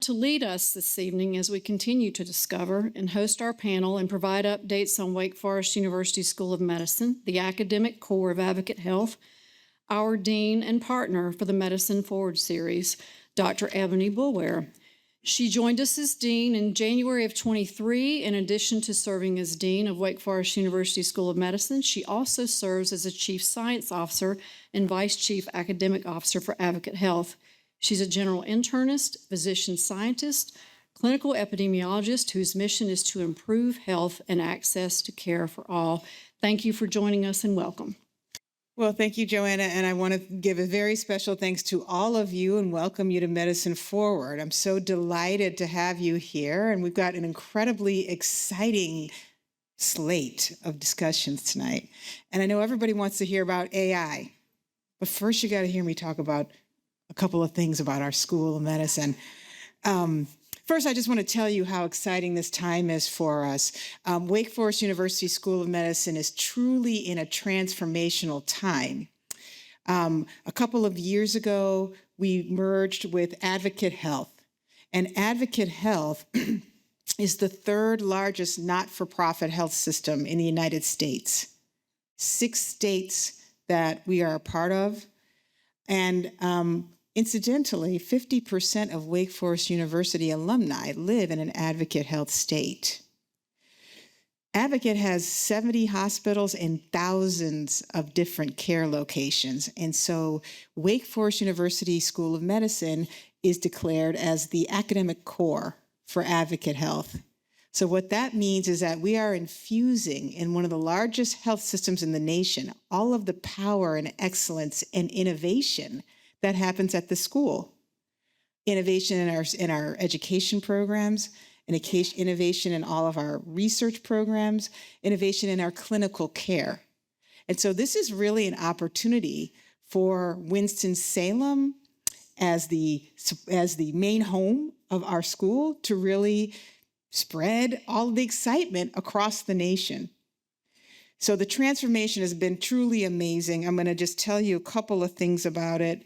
to lead us this evening as we continue to discover and host our panel and provide updates on Wake Forest University School of Medicine, the academic core of Advocate Health, our dean and partner for the Medicine Forward series, Dr. Ebony Bulware. She joined us as dean in January of 23. In addition to serving as dean of Wake Forest University School of Medicine, she also serves as a chief science officer and vice chief academic officer for Advocate Health. She's a general internist, physician scientist, clinical epidemiologist whose mission is to improve health and access to care for all. Thank you for joining us and welcome. Well, thank you, Joanna, and I want to give a very special thanks to all of you and welcome you to Medicine Forward. I'm so delighted to have you here, and we've got an incredibly exciting slate of discussions tonight. And I know everybody wants to hear about AI, but first you got to hear me talk about a couple of things about our School of Medicine. First, I just want to tell you how exciting this time is for us. Wake Forest University School of Medicine is truly in a transformational time. A couple of years ago, we merged with Advocate Health. And Advocate Health is the third largest not-for-profit health system in the United States. 6 states that we are a part of. And incidentally, 50% of Wake Forest University alumni live in an Advocate Health state. Advocate has 70 hospitals and thousands of different care locations. And so Wake Forest University School of Medicine is declared as the academic core for Advocate Health. So what that means is that we are infusing in one of the largest health systems in the nation all of the power and excellence and innovation that happens at the school. Innovation in our education programs, innovation in all of our research programs, innovation in our clinical care. And so this is really an opportunity for Winston-Salem as the main home of our school to really spread all of the excitement across the nation. So the transformation has been truly amazing. I'm going to just tell you a couple of things about it.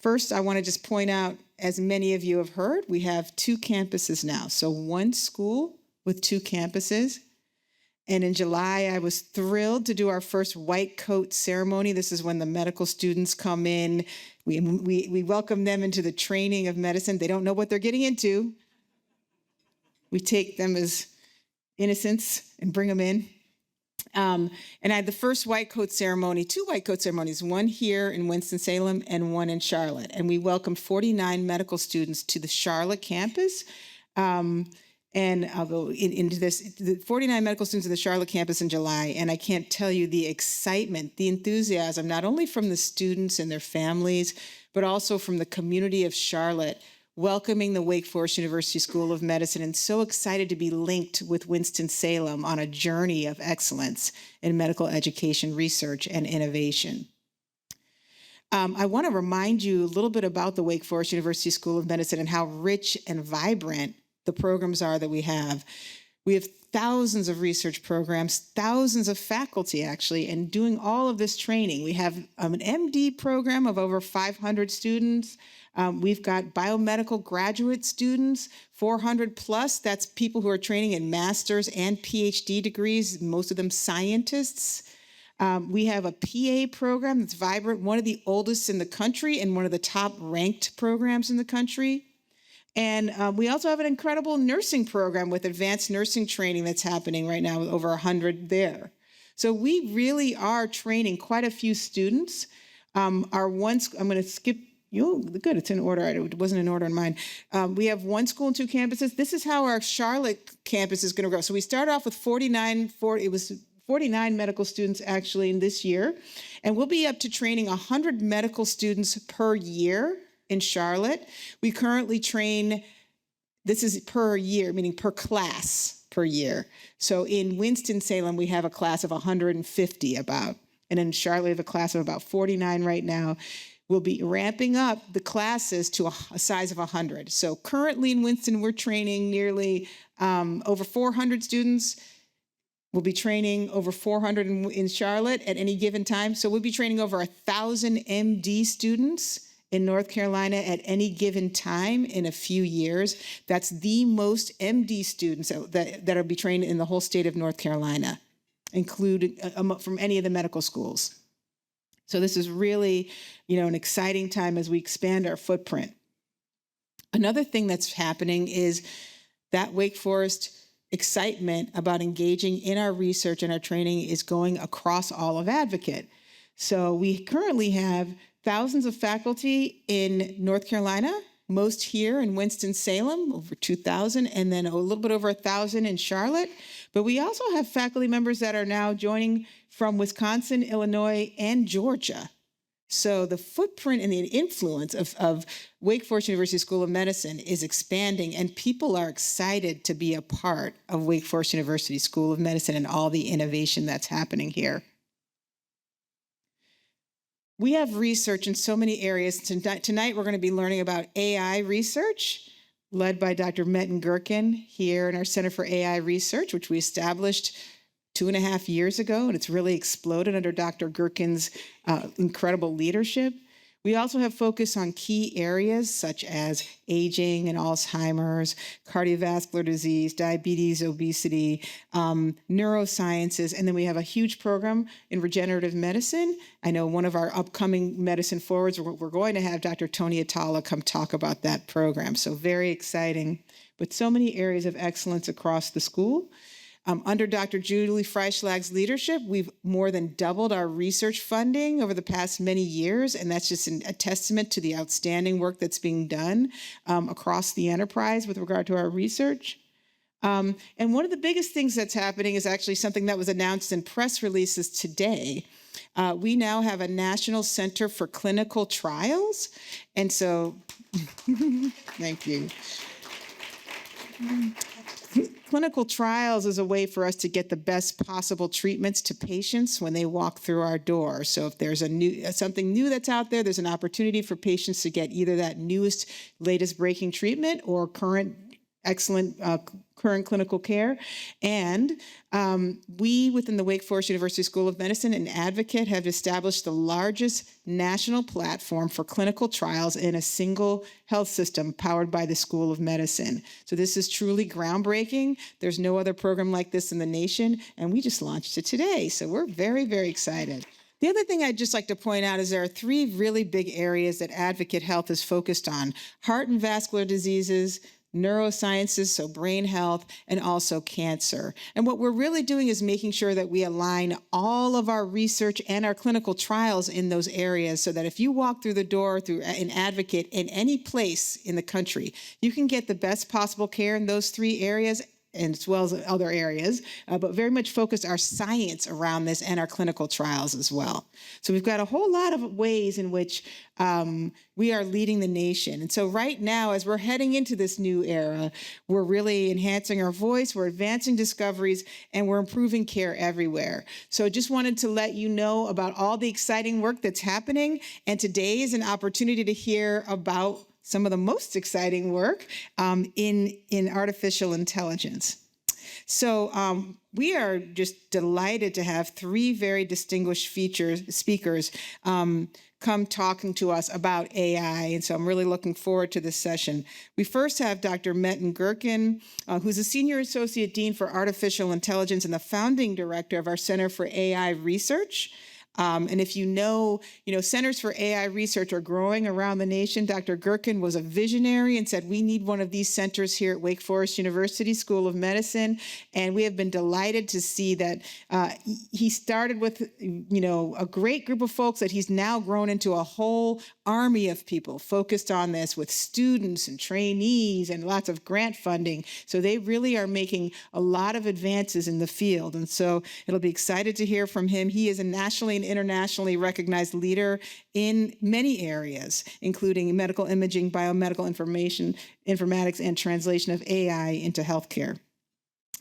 First, I want to just point out, as many of you have heard, we have 2 campuses now. So 1 school with 2 campuses. And in July, I was thrilled to do our first white coat ceremony. This is when the medical students come in. We welcome them into the training of medicine. They don't know what they're getting into. We take them as innocents and bring them in. And I had the first white coat ceremony, 2 white coat ceremonies, one here in Winston-Salem and one in Charlotte. And we welcomed 49 medical students to the Charlotte campus. And I'll go into this, the 49 medical students in the Charlotte campus in July, and I can't tell you the excitement, the enthusiasm, not only from the students and their families, but also from the community of Charlotte, welcoming the Wake Forest University School of Medicine, and so excited to be linked with Winston-Salem on a journey of excellence in medical education, research, and innovation. I want to remind you a little bit about the Wake Forest University School of Medicine and how rich and vibrant the programs are that we have. We have thousands of research programs, thousands of faculty actually, and doing all of this training. We have an MD program of over 500 students. We've got biomedical graduate students, 400 plus. That's people who are training in master's and PhD degrees, most of them scientists. We have a PA program that's vibrant, one of the oldest in the country and one of the top ranked programs in the country. And we also have an incredible nursing program with advanced nursing training that's happening right now with over 100 there. So we really are training quite a few students. I'm going to skip you. Good, it's in order. It wasn't in order in mine. We have 1 school and 2 campuses. This is how our Charlotte campus is going to grow. So we started off with 49 medical students actually in this year. And we'll be up to training 100 medical students per year in Charlotte. We currently train, this is per year, meaning per class per year. So in Winston-Salem, we have a class of 150 about. And in Charlotte, we have a class of about 49 right now. We'll be ramping up the classes to a size of 100. So currently in Winston, we're training nearly over 400 students. We'll be training over 400 in Charlotte at any given time. So we'll be training over 1,000 MD students in North Carolina at any given time in a few years. That's the most MD students that are be trained in the whole state of North Carolina, including from any of the medical schools. So this is really, an exciting time as we expand our footprint. Another thing that's happening is that Wake Forest excitement about engaging in our research and our training is going across all of Advocate. So we currently have thousands of faculty in North Carolina, most here in Winston-Salem, over 2,000, and then a little bit over 1,000 in Charlotte. But we also have faculty members that are now joining from Wisconsin, Illinois, and Georgia. So the footprint and the influence of Wake Forest University School of Medicine is expanding, and people are excited to be a part of Wake Forest University School of Medicine and all the innovation that's happening here. We have research in so many areas. Tonight we're going to be learning about AI research, led by Dr. Metin Gurkin here in our Center for AI Research, which we established 2.5 years ago, and it's really exploded under Dr. Gurkin's incredible leadership. We also have focus on key areas such as aging and Alzheimer's, cardiovascular disease, diabetes, obesity, neurosciences, and then we have a huge program in regenerative medicine. I know one of our upcoming medicine forwards, we're going to have Dr. Tony Atala come talk about that program, so very exciting. But so many areas of excellence across the school. Under Dr. Julie Freischlag's leadership, we've more than doubled our research funding over the past many years, and that's just a testament to the outstanding work that's being done across the enterprise with regard to our research. And one of the biggest things that's happening is actually something that was announced in press releases today. We now have a National Center for Clinical Trials, and so, thank you. Clinical trials is a way for us to get the best possible treatments to patients when they walk through our door. So if there's something new that's out there, there's an opportunity for patients to get either that newest, latest breaking treatment or excellent current clinical care. And we, within the Wake Forest University School of Medicine and Advocate, have established the largest national platform for clinical trials in a single health system powered by the School of Medicine. So this is truly groundbreaking. There's no other program like this in the nation, and we just launched it today. So we're very, very excited. The other thing I'd just like to point out is there are 3 really big areas that Advocate Health is focused on: heart and vascular diseases, neurosciences, so brain health, and also cancer. And what we're really doing is making sure that we align all of our research and our clinical trials in those areas so that if you walk through the door through an Advocate in any place in the country, you can get the best possible care in those 3 areas, and as well as other areas, but very much focused our science around this and our clinical trials as well. So we've got a whole lot of ways in which we are leading the nation. And so right now, as we're heading into this new era, we're really enhancing our voice, we're advancing discoveries, and we're improving care everywhere. So just wanted to let you know about all the exciting work that's happening. And today is an opportunity to hear about some of the most exciting work in artificial intelligence. So we are just delighted to have 3 very distinguished speakers come talking to us about AI. And so I'm really looking forward to this session. We first have Dr. Metin Gurkin, who's a Senior Associate Dean for Artificial Intelligence and the founding director of our Center for AI Research. And if you know, centers for AI research are growing around the nation. Dr. Gurkin was a visionary and said, we need one of these centers here at Wake Forest University School of Medicine. And we have been delighted to see that he started with, a great group of folks that he's now grown into a whole army of people focused on this with students and trainees and lots of grant funding. So they really are making a lot of advances in the field. And so it'll be excited to hear from him. He is a nationally and internationally recognized leader in many areas, including medical imaging, biomedical informatics, and translation of AI into healthcare.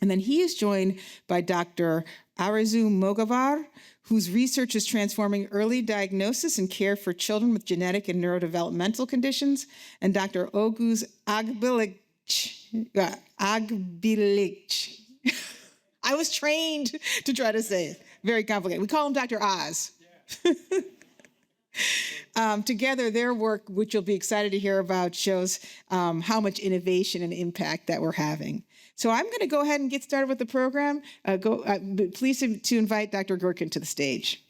And then he is joined by Dr. Arezou Mogavar, whose research is transforming early diagnosis and care for children with genetic and neurodevelopmental conditions, and Dr. Oguz Agbilich. I was trained to try to say it. Very complicated. We call him Dr. Oz. Together, their work, which you'll be excited to hear about, shows how much innovation and impact that we're having. So I'm going to go ahead and get started with the program. Pleased to invite Dr. Gurkin to the stage.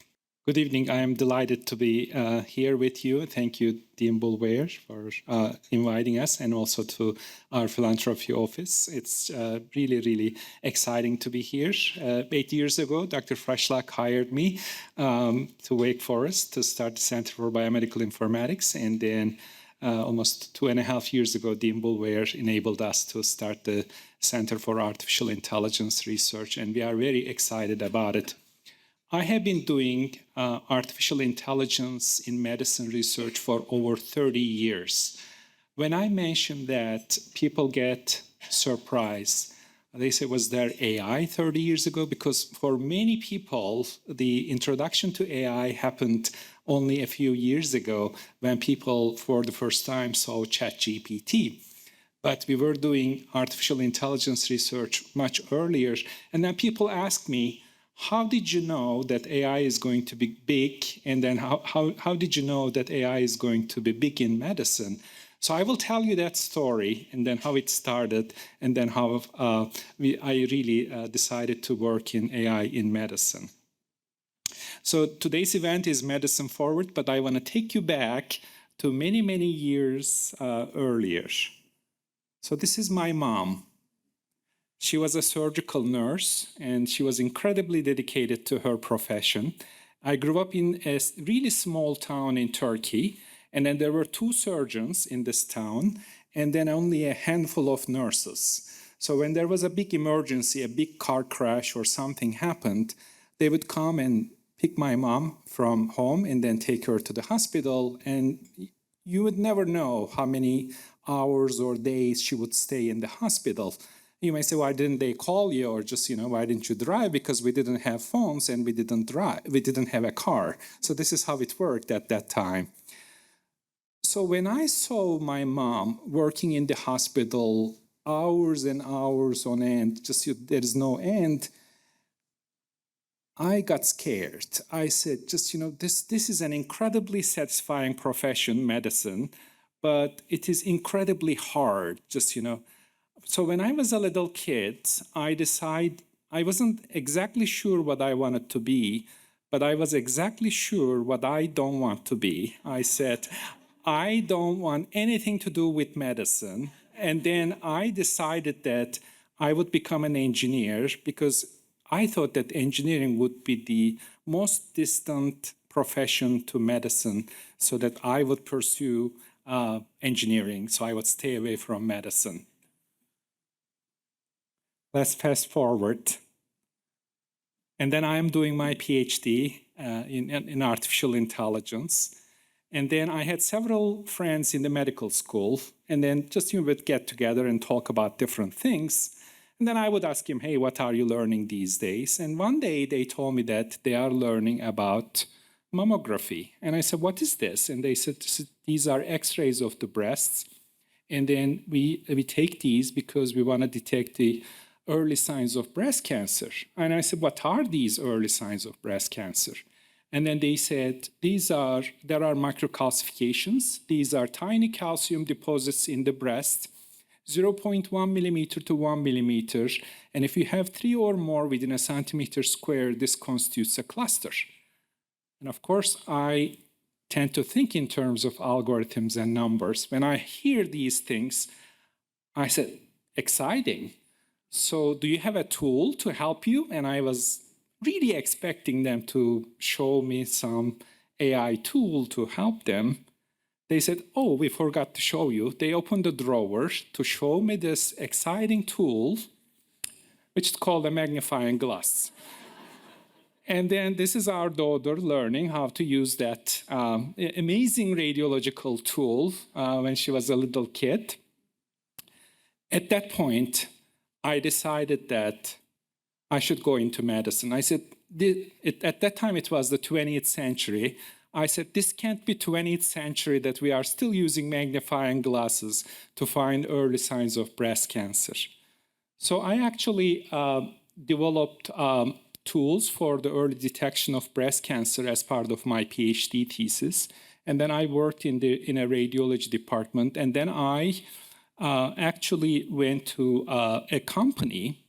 Good evening. I am delighted to be here with you. Thank you, Dean Boulware, for inviting us, and also to our philanthropy office. It's really, really exciting to be here. 8 years ago, Dr. Freshlach hired me to Wake Forest to start the Center for Biomedical Informatics, and then almost 2.5 years ago, Dean Boulware enabled us to start the Center for Artificial Intelligence Research, and we are very excited about it. I have been doing artificial intelligence in medicine research for over 30 years. When I mention that, people get surprised. They say, was there AI 30 years ago? Because for many people, the introduction to AI happened only a few years ago when people for the first time saw ChatGPT. But we were doing artificial intelligence research much earlier. And then people ask me, how did you know that AI is going to be big? And then how did you know that AI is going to be big in medicine? So I will tell you that story, and then how it started, and then how I really decided to work in AI in medicine. So today's event is Medicine Forward, but I want to take you back to many, many years earlier. So this is my mom. She was a surgical nurse, and she was incredibly dedicated to her profession. I grew up in a really small town in Turkey, and then there were 2 surgeons in this town, and then only a handful of nurses. So when there was a big emergency, a big car crash or something happened, they would come and pick my mom from home and then take her to the hospital, and you would never know how many hours or days she would stay in the hospital. You may say, why didn't they call you? Or just, why didn't you drive? Because we didn't have phones and we didn't drive. We didn't have a car. So this is how it worked at that time. So when I saw my mom working in the hospital hours and hours on end, there is no end, I got scared. I said, this is an incredibly satisfying profession, medicine, but it is incredibly hard, So when I was a little kid, I decided I wasn't exactly sure what I wanted to be, but I was exactly sure what I don't want to be. I said, I don't want anything to do with medicine. And then I decided that I would become an engineer because I thought that engineering would be the most distant profession to medicine, so that I would pursue engineering, so I would stay away from medicine. Let's fast forward. And then I am doing my PhD in artificial intelligence. And then I had several friends in the medical school. And then we would get together and talk about different things. And then I would ask him, hey, what are you learning these days? And one day they told me that they are learning about mammography. And I said, what is this? And they said, these are x-rays of the breasts. And then we take these because we want to detect the early signs of breast cancer. And I said, what are these early signs of breast cancer? And then they said, there are microcalcifications. These are tiny calcium deposits in the breast, 0.1 millimeter to 1 millimeter. And if you have 3 or more within a centimeter square, this constitutes a cluster. And of course, I tend to think in terms of algorithms and numbers. When I hear these things, I said, exciting. So do you have a tool to help you? And I was really expecting them to show me some AI tool to help them. They said, oh, we forgot to show you. They opened the drawer to show me this exciting tool, which is called a magnifying glass. And then this is our daughter learning how to use that amazing radiological tool when she was a little kid. At that point, I decided that I should go into medicine. I said, at that time it was the 20th century. I said, this can't be 20th century that we are still using magnifying glasses to find early signs of breast cancer. So I actually developed tools for the early detection of breast cancer as part of my PhD thesis. And then I worked in a radiology department. And then I actually went to a company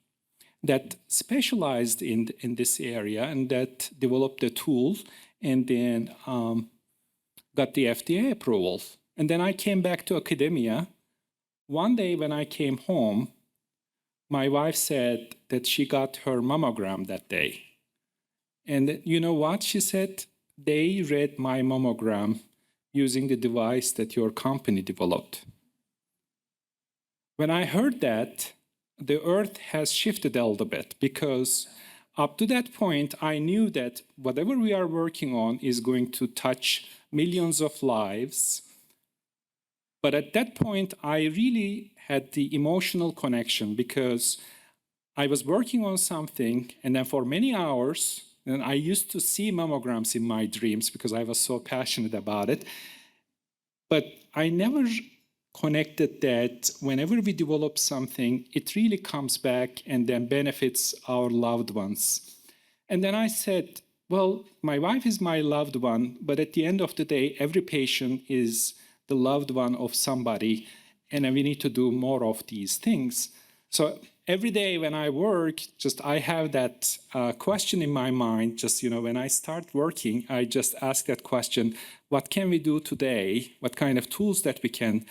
that specialized in this area and that developed a tool and then got the FDA approval. And then I came back to academia. One day when I came home, my wife said that she got her mammogram that day. And you know what? She said, they read my mammogram using the device that your company developed. When I heard that, the earth has shifted a little bit because up to that point, I knew that whatever we are working on is going to touch millions of lives. But at that point, I really had the emotional connection because I was working on something, and then for many hours, and I used to see mammograms in my dreams because I was so passionate about it. But I never connected that whenever we develop something, it really comes back and then benefits our loved ones. And then I said, well, my wife is my loved one, but at the end of the day, every patient is the loved one of somebody, and we need to do more of these things. So every day when I work, I have that question in my mind. When I start working, I just ask that question, what can we do today? What kind of tools that we can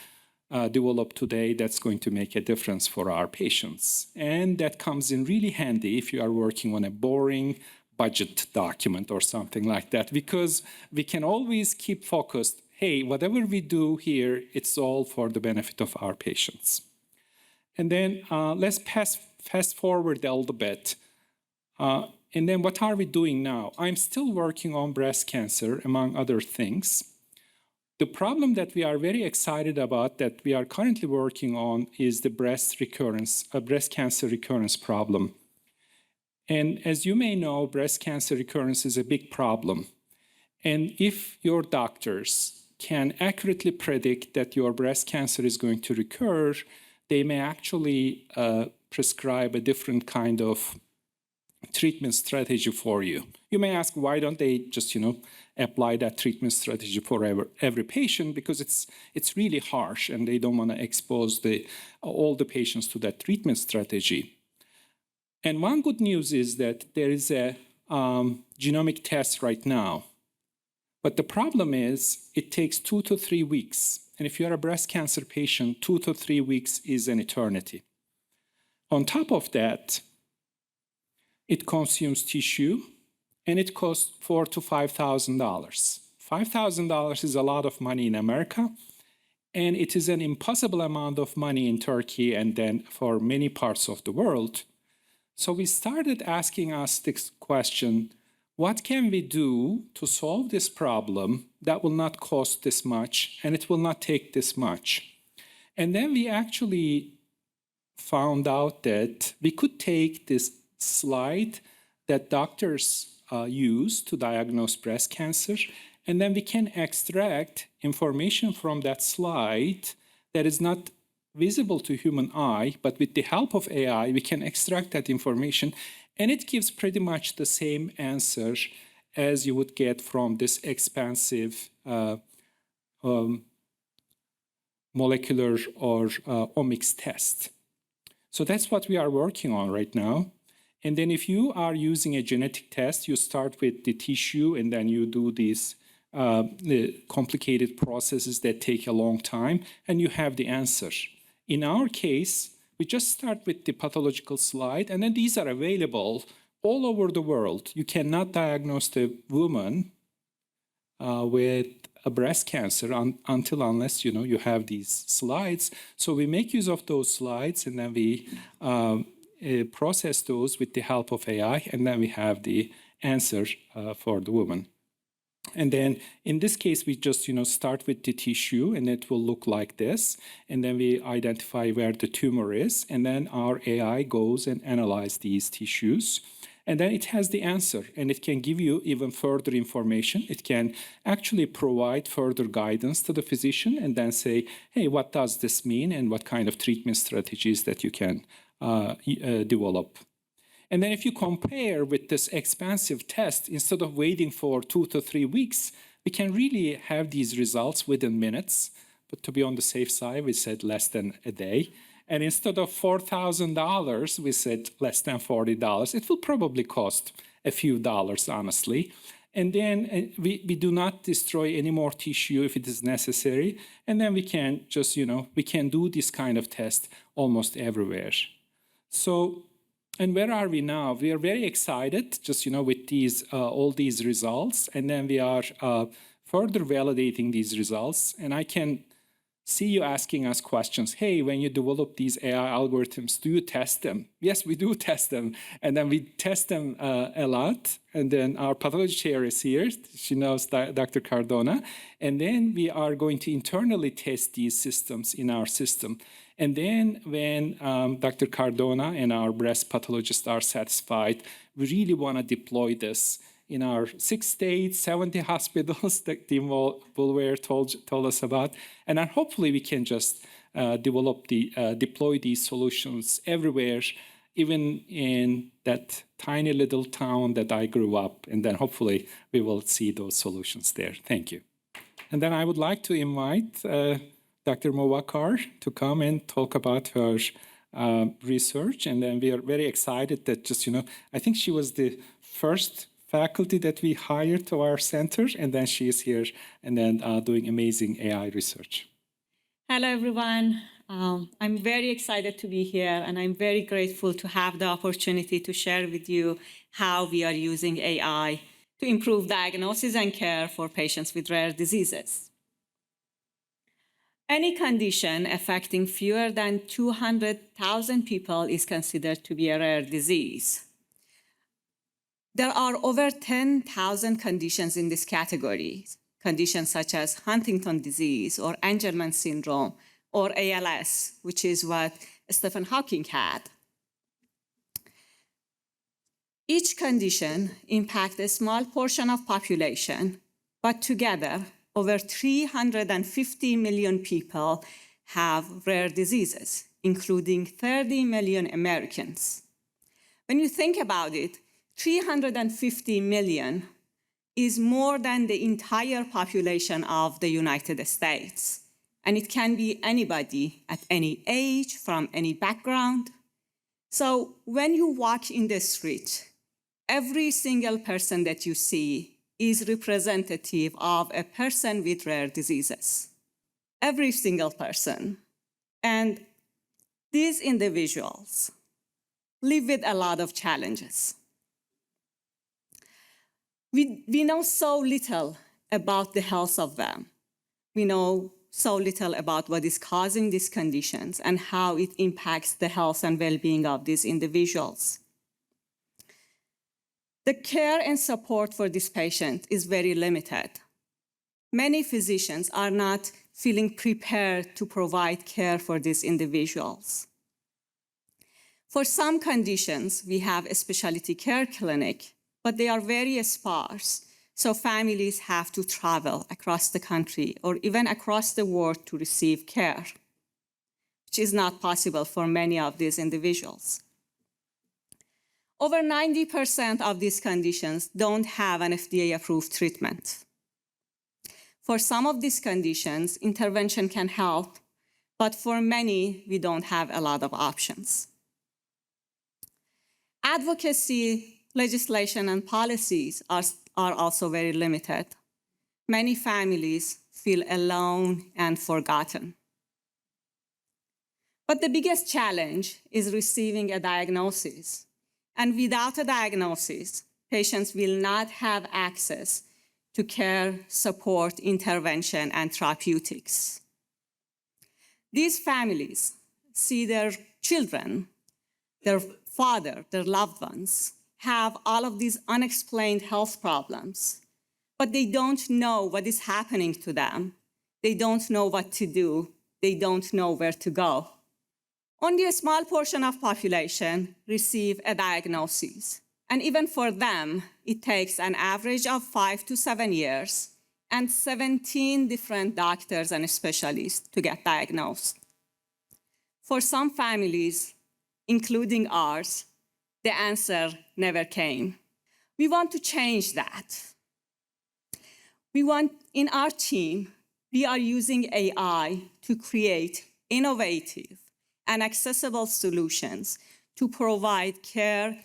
develop today that's going to make a difference for our patients? And that comes in really handy if you are working on a boring budget document or something like that, because we can always keep focused. Hey, whatever we do here, it's all for the benefit of our patients. And then let's fast forward a little bit. And then what are we doing now? I'm still working on breast cancer, among other things. The problem that we are very excited about that we are currently working on is the breast cancer recurrence problem. And as you may know, breast cancer recurrence is a big problem. And if your doctors can accurately predict that your breast cancer is going to recur, they may actually prescribe a different kind of treatment strategy for you. You may ask, why don't they just, apply that treatment strategy for every patient? Because it's really harsh, and they don't want to expose all the patients to that treatment strategy. And one good news is that there is a genomic test right now. But the problem is it takes 2 to 3 weeks. And if you are a breast cancer patient, 2 to 3 weeks is an eternity. On top of that, it consumes tissue, and it costs $4,000 to $5,000. $5,000 is a lot of money in America, and it is an impossible amount of money in Turkey and then for many parts of the world. So we started asking us this question, what can we do to solve this problem that will not cost this much and it will not take this much? And then we actually found out that we could take this slide that doctors use to diagnose breast cancer, and then we can extract information from that slide that is not visible to human eye, but with the help of AI, we can extract that information, and it gives pretty much the same answer as you would get from this expansive molecular or omics test. So that's what we are working on right now. And then if you are using a genetic test, you start with the tissue, and then you do these complicated processes that take a long time, and you have the answer. In our case, we just start with the pathological slide, and then these are available all over the world. You cannot diagnose the woman with a breast cancer unless you have these slides. So we make use of those slides, and then we process those with the help of AI, and then we have the answer for the woman. And then in this case, we just start with the tissue, and it will look like this. And then we identify where the tumor is, and then our AI goes and analyzes these tissues. And then it has the answer, and it can give you even further information. It can actually provide further guidance to the physician and then say, hey, what does this mean, and what kind of treatment strategies that you can develop. And then if you compare with this expansive test, instead of waiting for 2 to 3 weeks, we can really have these results within minutes. But to be on the safe side, we said less than a day. And instead of $4,000, we said less than $40. It will probably cost a few dollars, honestly. And then we do not destroy any more tissue if it is necessary. And then we can just, we can do this kind of test almost everywhere. So, and where are we now? We are very excited just, with these all these results. And then we are further validating these results. And I can see you asking us questions. Hey, when you develop these AI algorithms, do you test them? Yes, we do test them. And then we test them a lot. And then our pathology chair is here. She knows Dr. Cardona. And then we are going to internally test these systems in our system. And then when Dr. Cardona and our breast pathologists are satisfied, we really want to deploy this in our 6 states, 70 hospitals that Dean Boulware told us about. And then hopefully we can just deploy these solutions everywhere, even in that tiny little town that I grew up. And then hopefully we will see those solutions there. Thank you. And then I would like to invite Dr. Mowakar to come and talk about her research. And then we are very excited that just, I think she was the first faculty that we hired to our center, and then she is here and then doing amazing AI research. Hello, everyone. I'm very excited to be here, and I'm very grateful to have the opportunity to share with you how we are using AI to improve diagnosis and care for patients with rare diseases. Any condition affecting fewer than 200,000 people is considered to be a rare disease. There are over 10,000 conditions in this category, conditions such as Huntington disease or Angelman syndrome or ALS, which is what Stephen Hawking had. Each condition impacts a small portion of population, but together, over 350 million people have rare diseases, including 30 million Americans. When you think about it, 350 million is more than the entire population of the United States. And it can be anybody at any age, from any background. So when you walk in the street, every single person that you see is representative of a person with rare diseases. Every single person. And these individuals live with a lot of challenges. We know so little about the health of them. We know so little about what is causing these conditions and how it impacts the health and well-being of these individuals. The care and support for this patient is very limited. Many physicians are not feeling prepared to provide care for these individuals. For some conditions, we have a specialty care clinic, but they are very sparse, so families have to travel across the country or even across the world to receive care, which is not possible for many of these individuals. Over 90% of these conditions don't have an FDA-approved treatment. For some of these conditions, intervention can help, but for many, we don't have a lot of options. Advocacy, legislation, and policies are also very limited. Many families feel alone and forgotten. But the biggest challenge is receiving a diagnosis. And without a diagnosis, patients will not have access to care, support, intervention, and therapeutics. These families see their children, their father, their loved ones, have all of these unexplained health problems, but they don't know what is happening to them. They don't know what to do. They don't know where to go. Only a small portion of population receive a diagnosis. And even for them, it takes an average of 5 to 7 years and 17 different doctors and specialists to get diagnosed. For some families, including ours, the answer never came. We want to change that. In our team, we are using AI to create innovative and accessible solutions to provide care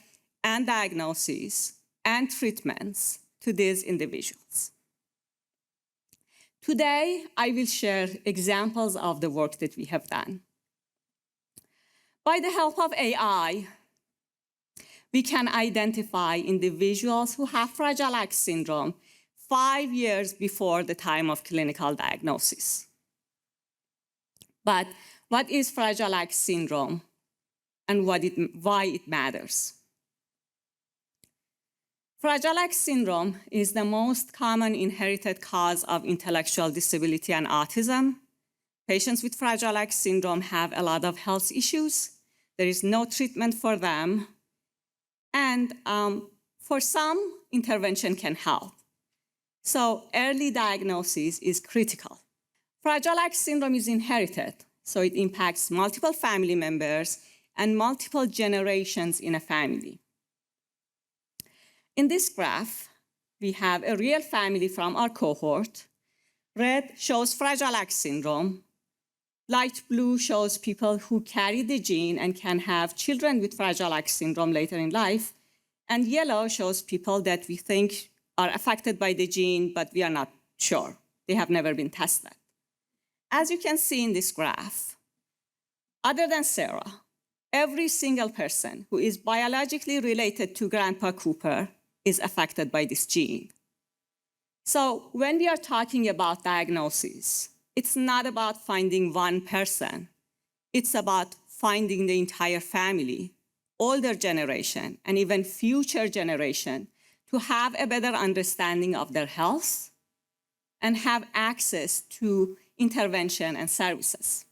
and diagnosis and treatments to these individuals. Today, I will share examples of the work that we have done. By the help of AI, we can identify individuals who have Fragile X syndrome 5 years before the time of clinical diagnosis. But what is Fragile X syndrome and why it matters? Fragile X syndrome is the most common inherited cause of intellectual disability and autism. Patients with Fragile X syndrome have a lot of health issues. There is no treatment for them. And for some, intervention can help. So early diagnosis is critical. Fragile X syndrome is inherited, so it impacts multiple family members and multiple generations in a family. In this graph, we have a real family from our cohort. Red shows Fragile X syndrome. Light blue shows people who carry the gene and can have children with Fragile X syndrome later in life. And yellow shows people that we think are affected by the gene, but we are not sure. They have never been tested. As you can see in this graph, other than Sarah, every single person who is biologically related to Grandpa Cooper is affected by this gene. So when we are talking about diagnosis, it's not about finding one person. It's about finding the entire family, older generation, and even future generation to have a better understanding of their health and have access to intervention and services.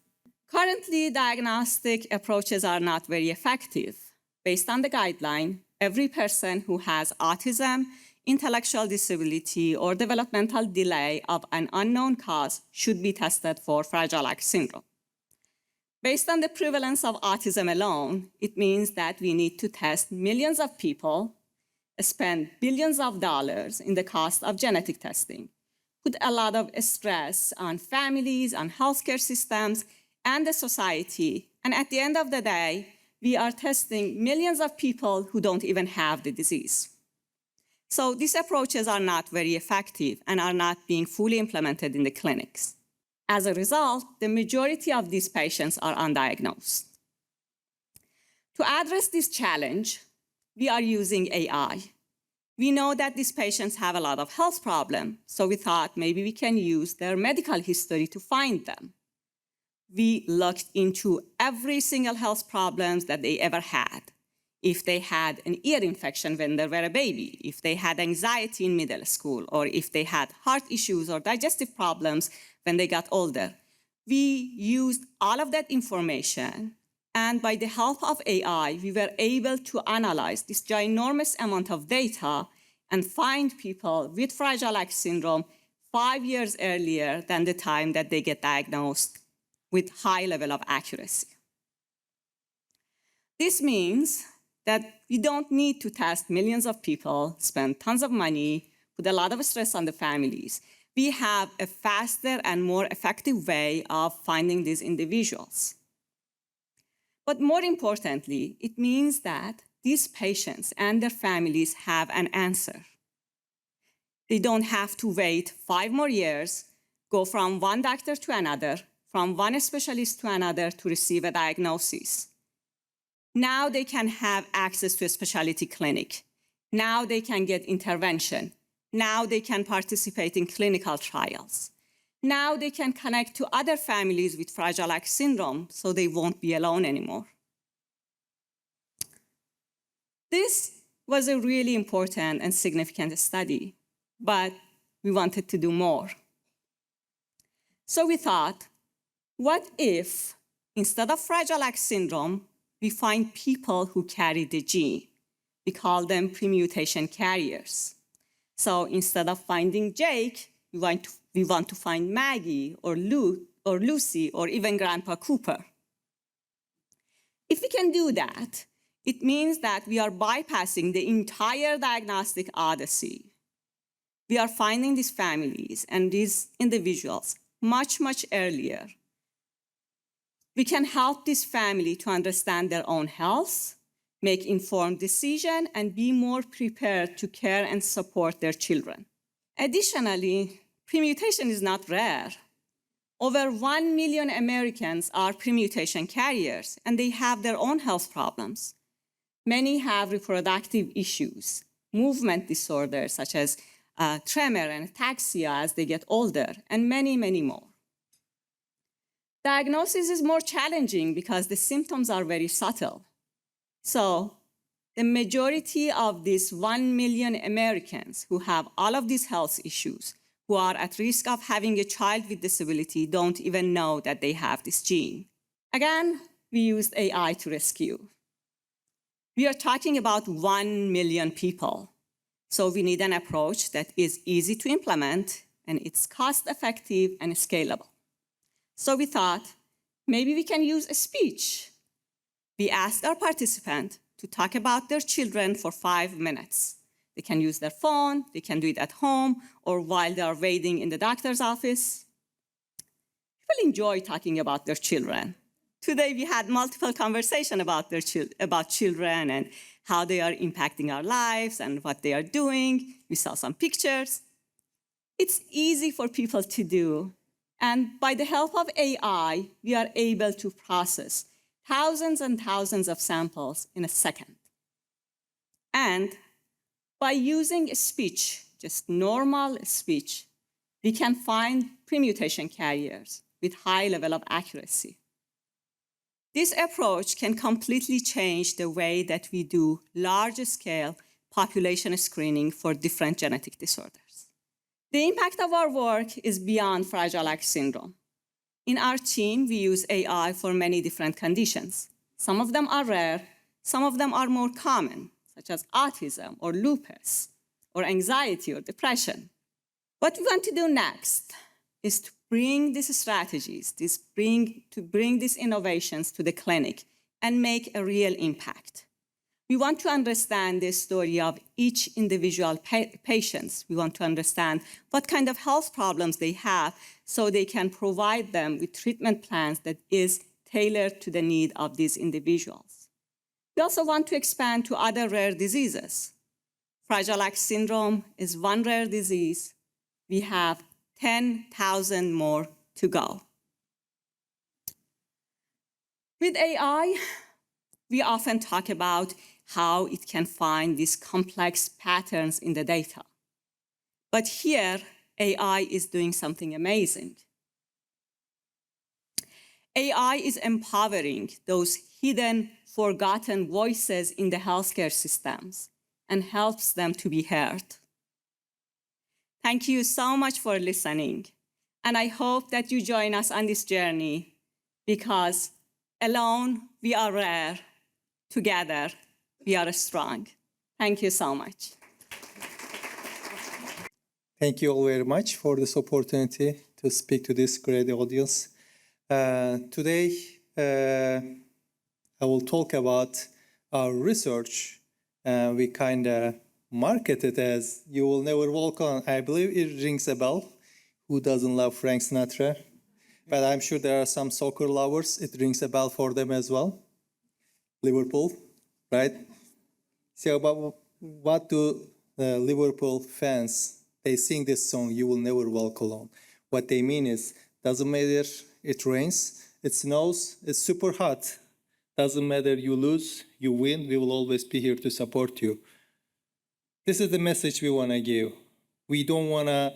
Currently, diagnostic approaches are not very effective. Based on the guideline, every person who has autism, intellectual disability, or developmental delay of an unknown cause should be tested for Fragile X syndrome. Based on the prevalence of autism alone, it means that we need to test millions of people, spend billions of dollars in the cost of genetic testing, put a lot of stress on families, on healthcare systems, and the society. And at the end of the day, we are testing millions of people who don't even have the disease. So these approaches are not very effective and are not being fully implemented in the clinics. As a result, the majority of these patients are undiagnosed. To address this challenge, we are using AI. We know that these patients have a lot of health problems, so we thought maybe we can use their medical history to find them. We looked into every single health problems that they ever had. If they had an ear infection when they were a baby, if they had anxiety in middle school, or if they had heart issues or digestive problems when they got older. We used all of that information, and by the help of AI, we were able to analyze this ginormous amount of data and find people with Fragile X syndrome 5 years earlier than the time that they get diagnosed with high level of accuracy. This means that we don't need to test millions of people, spend tons of money, put a lot of stress on the families. We have a faster and more effective way of finding these individuals. But more importantly, it means that these patients and their families have an answer. They don't have to wait 5 more years, go from one doctor to another, from one specialist to another to receive a diagnosis. Now they can have access to a specialty clinic. Now they can get intervention. Now they can participate in clinical trials. Now they can connect to other families with Fragile X syndrome, so they won't be alone anymore. This was a really important and significant study, but we wanted to do more. So we thought, what if, instead of Fragile X syndrome, we find people who carry the gene? We call them pre-mutation carriers. So instead of finding Jake, we want to find Maggie or Lucy or even Grandpa Cooper. If we can do that, it means that we are bypassing the entire diagnostic odyssey. we are finding these families and these individuals much, much earlier. We can help this family to understand their own health, make informed decisions, and be more prepared to care and support their children. Additionally, premutation is not rare. Over 1 million Americans are premutation carriers, and they have their own health problems. Many have reproductive issues, movement disorders such as tremor and ataxia as they get older, and many, many more. Diagnosis is more challenging because the symptoms are very subtle. So the majority of these 1 million Americans who have all of these health issues, who are at risk of having a child with disability, don't even know that they have this gene. Again, we used AI to rescue. We are talking about 1 million people. So we need an approach that is easy to implement, and it's cost-effective and scalable. So we thought, maybe we can use a speech. We asked our participant to talk about their children for 5 minutes. They can use their phone, they can do it at home, or while they are waiting in the doctor's office. People enjoy talking about their children. Today, we had multiple conversations about children and how they are impacting our lives and what they are doing. We saw some pictures. It's easy for people to do. And by the help of AI, we are able to process thousands and thousands of samples in a second. And by using a speech, just normal speech, we can find premutation carriers with high level of accuracy. This approach can completely change the way that we do large-scale population screening for different genetic disorders. The impact of our work is beyond Fragile X syndrome. In our team, we use AI for many different conditions. Some of them are rare, some of them are more common, such as autism or lupus or anxiety or depression. What we want to do next is to bring these strategies, to bring these innovations to the clinic and make a real impact. We want to understand the story of each individual patient. We want to understand what kind of health problems they have so they can provide them with treatment plans that is tailored to the need of these individuals. We also want to expand to other rare diseases. Fragile X syndrome is one rare disease. We have 10,000 more to go. With AI, we often talk about how it can find these complex patterns in the data. But here, AI is doing something amazing. AI is empowering those hidden, forgotten voices in the healthcare systems and helps them to be heard. Thank you so much for listening. And I hope that you join us on this journey because alone we are rare, together we are strong. Thank you so much. Thank you all very much for this opportunity to speak to this great audience. Today, I will talk about our research. We kind of market it as You Will Never Walk Alone. I believe it rings a bell. Who doesn't love Frank Sinatra? But I'm sure there are some soccer lovers. It rings a bell for them as well. Liverpool, right? So about what do Liverpool fans, they sing this song, You Will Never Walk Alone. What they mean is, doesn't matter it rains, it snows, it's super hot. Doesn't matter you lose, you win, we will always be here to support you. This is the message we want to give. We don't want to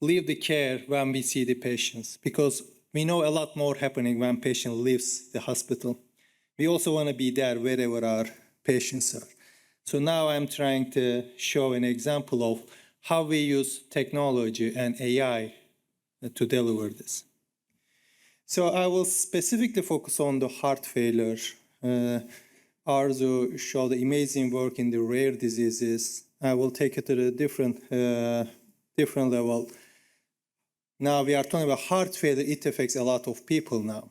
leave the care when we see the patients because we know a lot more happening when patient leaves the hospital. We also want to be there wherever our patients are. So now I'm trying to show an example of how we use technology and AI to deliver this. So I will specifically focus on the heart failure. Arzu showed the amazing work in the rare diseases. I will take it to a different level. Now we are talking about heart failure. It affects a lot of people now.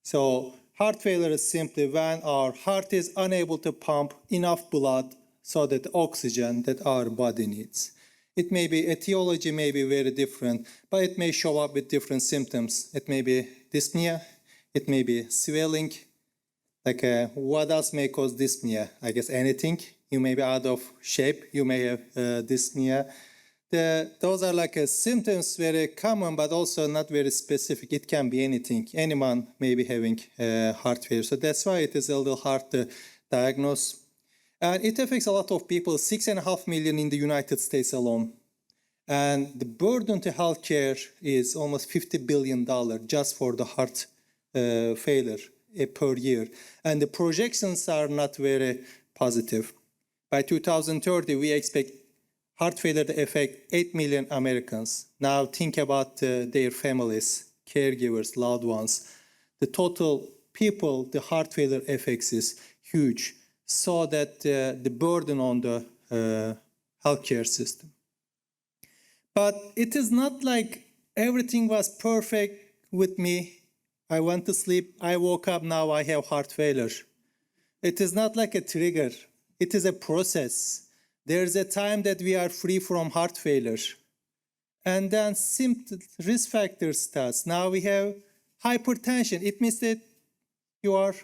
So heart failure is simply when our heart is unable to pump enough blood so that the oxygen that our body needs. It may be etiology may be very different, but it may show up with different symptoms. It may be dyspnea, it may be swelling. What else may cause dyspnea? I guess anything. You may be out of shape. You may have dyspnea. Those are symptoms very common, but also not very specific. It can be anything. Anyone may be having heart failure. So that's why it is a little hard to diagnose. And it affects a lot of people, 6.5 million in the United States alone. And the burden to healthcare is almost $50 billion just for the heart failure per year. And the projections are not very positive. By 2030, we expect heart failure to affect 8 million Americans. Now think about their families, caregivers, loved ones. The total people the heart failure affects is huge, so that the burden on the healthcare system. But it is not like everything was perfect with me. I went to sleep, I woke up, now I have heart failure. It is not like a trigger. It is a process. There's a time that we are free from heart failure. And then risk factors starts. Now we have hypertension. It means that you are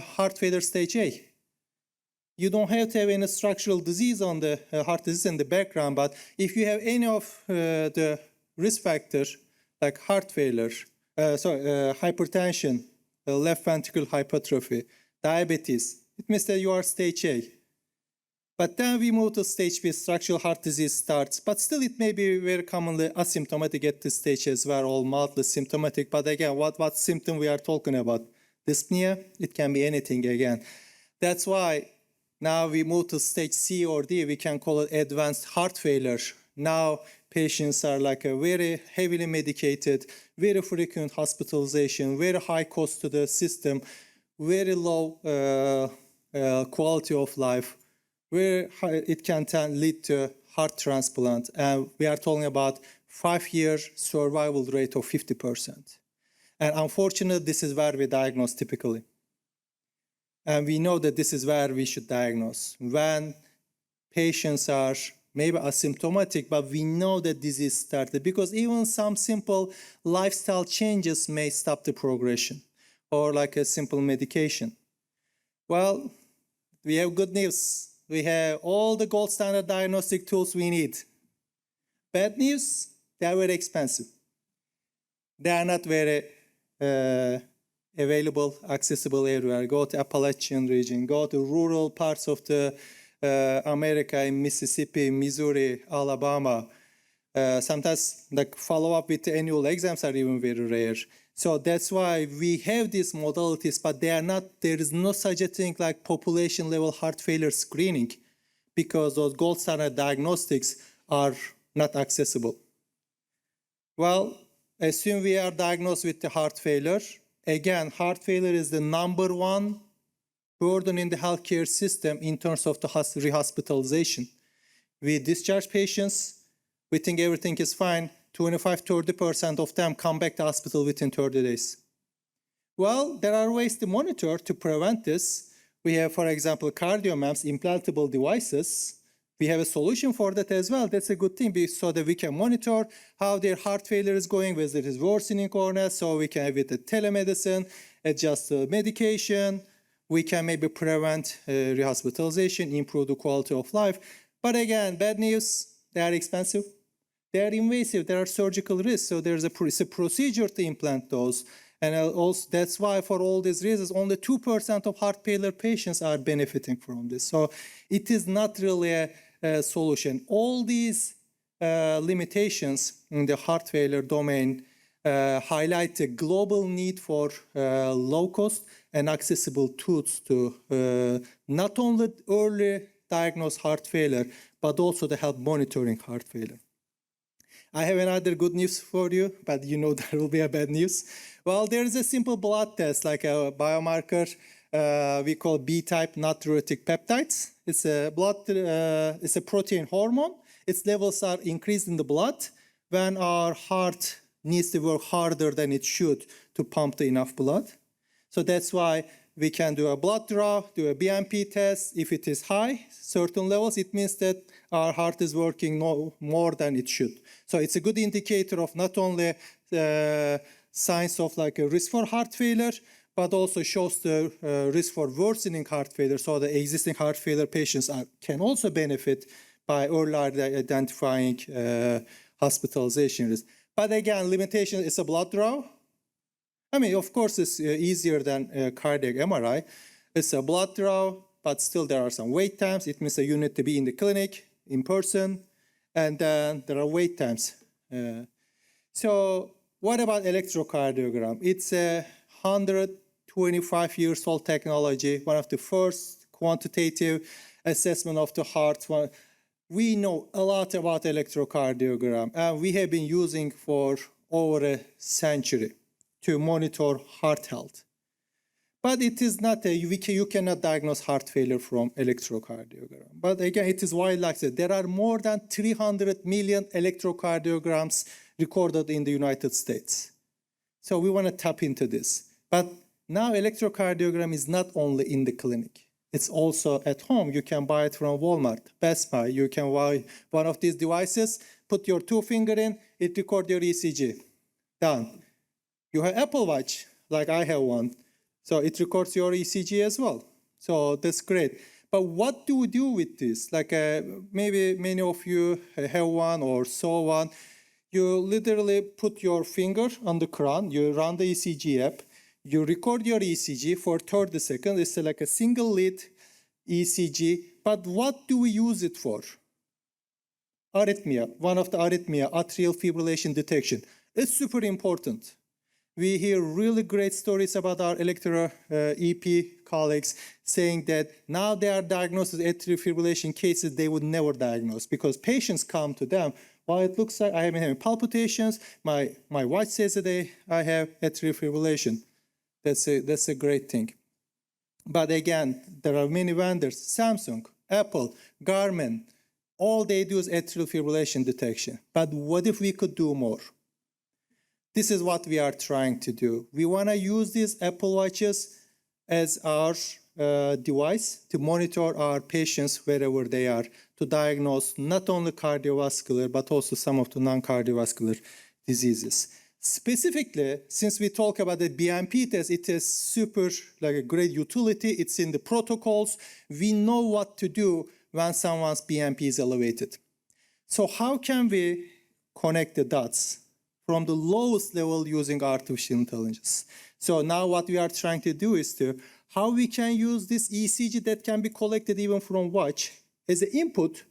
heart failure stage A. You don't have to have any structural disease on the heart disease in the background, but if you have any of the risk factors like heart failure, hypertension, left ventricular hypertrophy, diabetes, it means that you are stage A. But then we move to stage B, structural heart disease starts. But still, it may be very commonly asymptomatic at this stage as well, or mildly symptomatic. But again, what symptom we are talking about? Dyspnea, it can be anything again. That's why now we move to stage C or D, we can call it advanced heart failure. Now patients are very heavily medicated, very frequent hospitalization, very high cost to the system, very low quality of life, where it can lead to heart transplant. And we are talking about 5-year survival rate of 50%. And unfortunately, this is where we diagnose typically. And we know that this is where we should diagnose. When patients are maybe asymptomatic, but we know that disease started, because even some simple lifestyle changes may stop the progression, or a simple medication. Well, we have good news. We have all the gold standard diagnostic tools we need. Bad news, they are very expensive. They are not very available, accessible everywhere. Go to Appalachian region, go to rural parts of the America in Mississippi, Missouri, Alabama. Sometimes follow up with the annual exams are even very rare. So that's why we have these modalities, but they are not, there is no such a thing like population level heart failure screening, because those gold standard diagnostics are not accessible. Well, assume we are diagnosed with the heart failure. Again, heart failure is the #1 burden in the healthcare system in terms of the rehospitalization. We discharge patients, we think everything is fine. 25–30% of them come back to hospital within 30 days. Well, there are ways to monitor to prevent this. We have, for example, CardioMEMS, implantable devices. We have a solution for that as well. That's a good thing, so that we can monitor how their heart failure is going, whether it is worsening or not, so we can have it at telemedicine, adjust the medication. We can maybe prevent rehospitalization, improve the quality of life. But again, bad news, they are expensive. They are invasive, there are surgical risks, so there's a procedure to implant those. And also that's why for all these reasons, only 2% of heart failure patients are benefiting from this. So it is not really a solution. All these limitations in the heart failure domain highlight the global need for low-cost and accessible tools to not only early diagnose heart failure, but also to help monitoring heart failure. I have another good news for you, but you know there will be a bad news. Well, there is a simple blood test, like a biomarker we call B-type natriuretic peptides. It's a it's a protein hormone. Its levels are increased in the blood when our heart needs to work harder than it should to pump enough blood. So that's why we can do a blood draw, do a BNP test. If it is high, certain levels, it means that our heart is working more than it should. So it's a good indicator of not only signs of like a risk for heart failure, but also shows the risk for worsening heart failure. So the existing heart failure patients can also benefit by early identifying hospitalization risk. But again, limitation is a blood draw. I mean, of course, it's easier than cardiac MRI. It's a blood draw, but still there are some wait times. It means that you need to be in the clinic in person, and then there are wait times. So what about electrocardiogram? It's a 125 years old technology, one of the first quantitative assessment of the heart. We know a lot about electrocardiogram, and we have been using for over a century to monitor heart health. But it is not you cannot diagnose heart failure from electrocardiogram. But again, it is why, like I said, there are more than 300 million electrocardiograms recorded in the United States. So we want to tap into this. But now electrocardiogram is not only in the clinic. It's also at home. You can buy it from Walmart, Best Buy. You can buy one of these devices, put your 2 finger in, it records your ECG. Done. You have Apple Watch, like I have one. So it records your ECG as well. So that's great. But what do we do with this? Like maybe many of you have one or saw one. You literally put your finger on the crown, you run the ECG app, you record your ECG for 30 seconds. It's like a single lead ECG. But what do we use it for? Arrhythmia, one of the arrhythmia, atrial fibrillation detection. It's super important. We hear really great stories about our electro EP colleagues saying that now they are diagnosed with atrial fibrillation cases they would never diagnose because patients come to them. Well, it looks like I have been having palpitations. My watch says that I have atrial fibrillation. That's a great thing. But again, there are many vendors, Samsung, Apple, Garmin, all they do is atrial fibrillation detection. But what if we could do more? This is what we are trying to do. We want to use these Apple Watches as our device to monitor our patients wherever they are, to diagnose not only cardiovascular, but also some of the non-cardiovascular diseases. Specifically, since we talk about the BNP test, it is super like a great utility. It's in the protocols. We know what to do when someone's BNP is elevated. So how can we connect the dots from the lowest level using artificial intelligence? So now what we are trying to do is how we can use this ECG that can be collected even from watch as an input.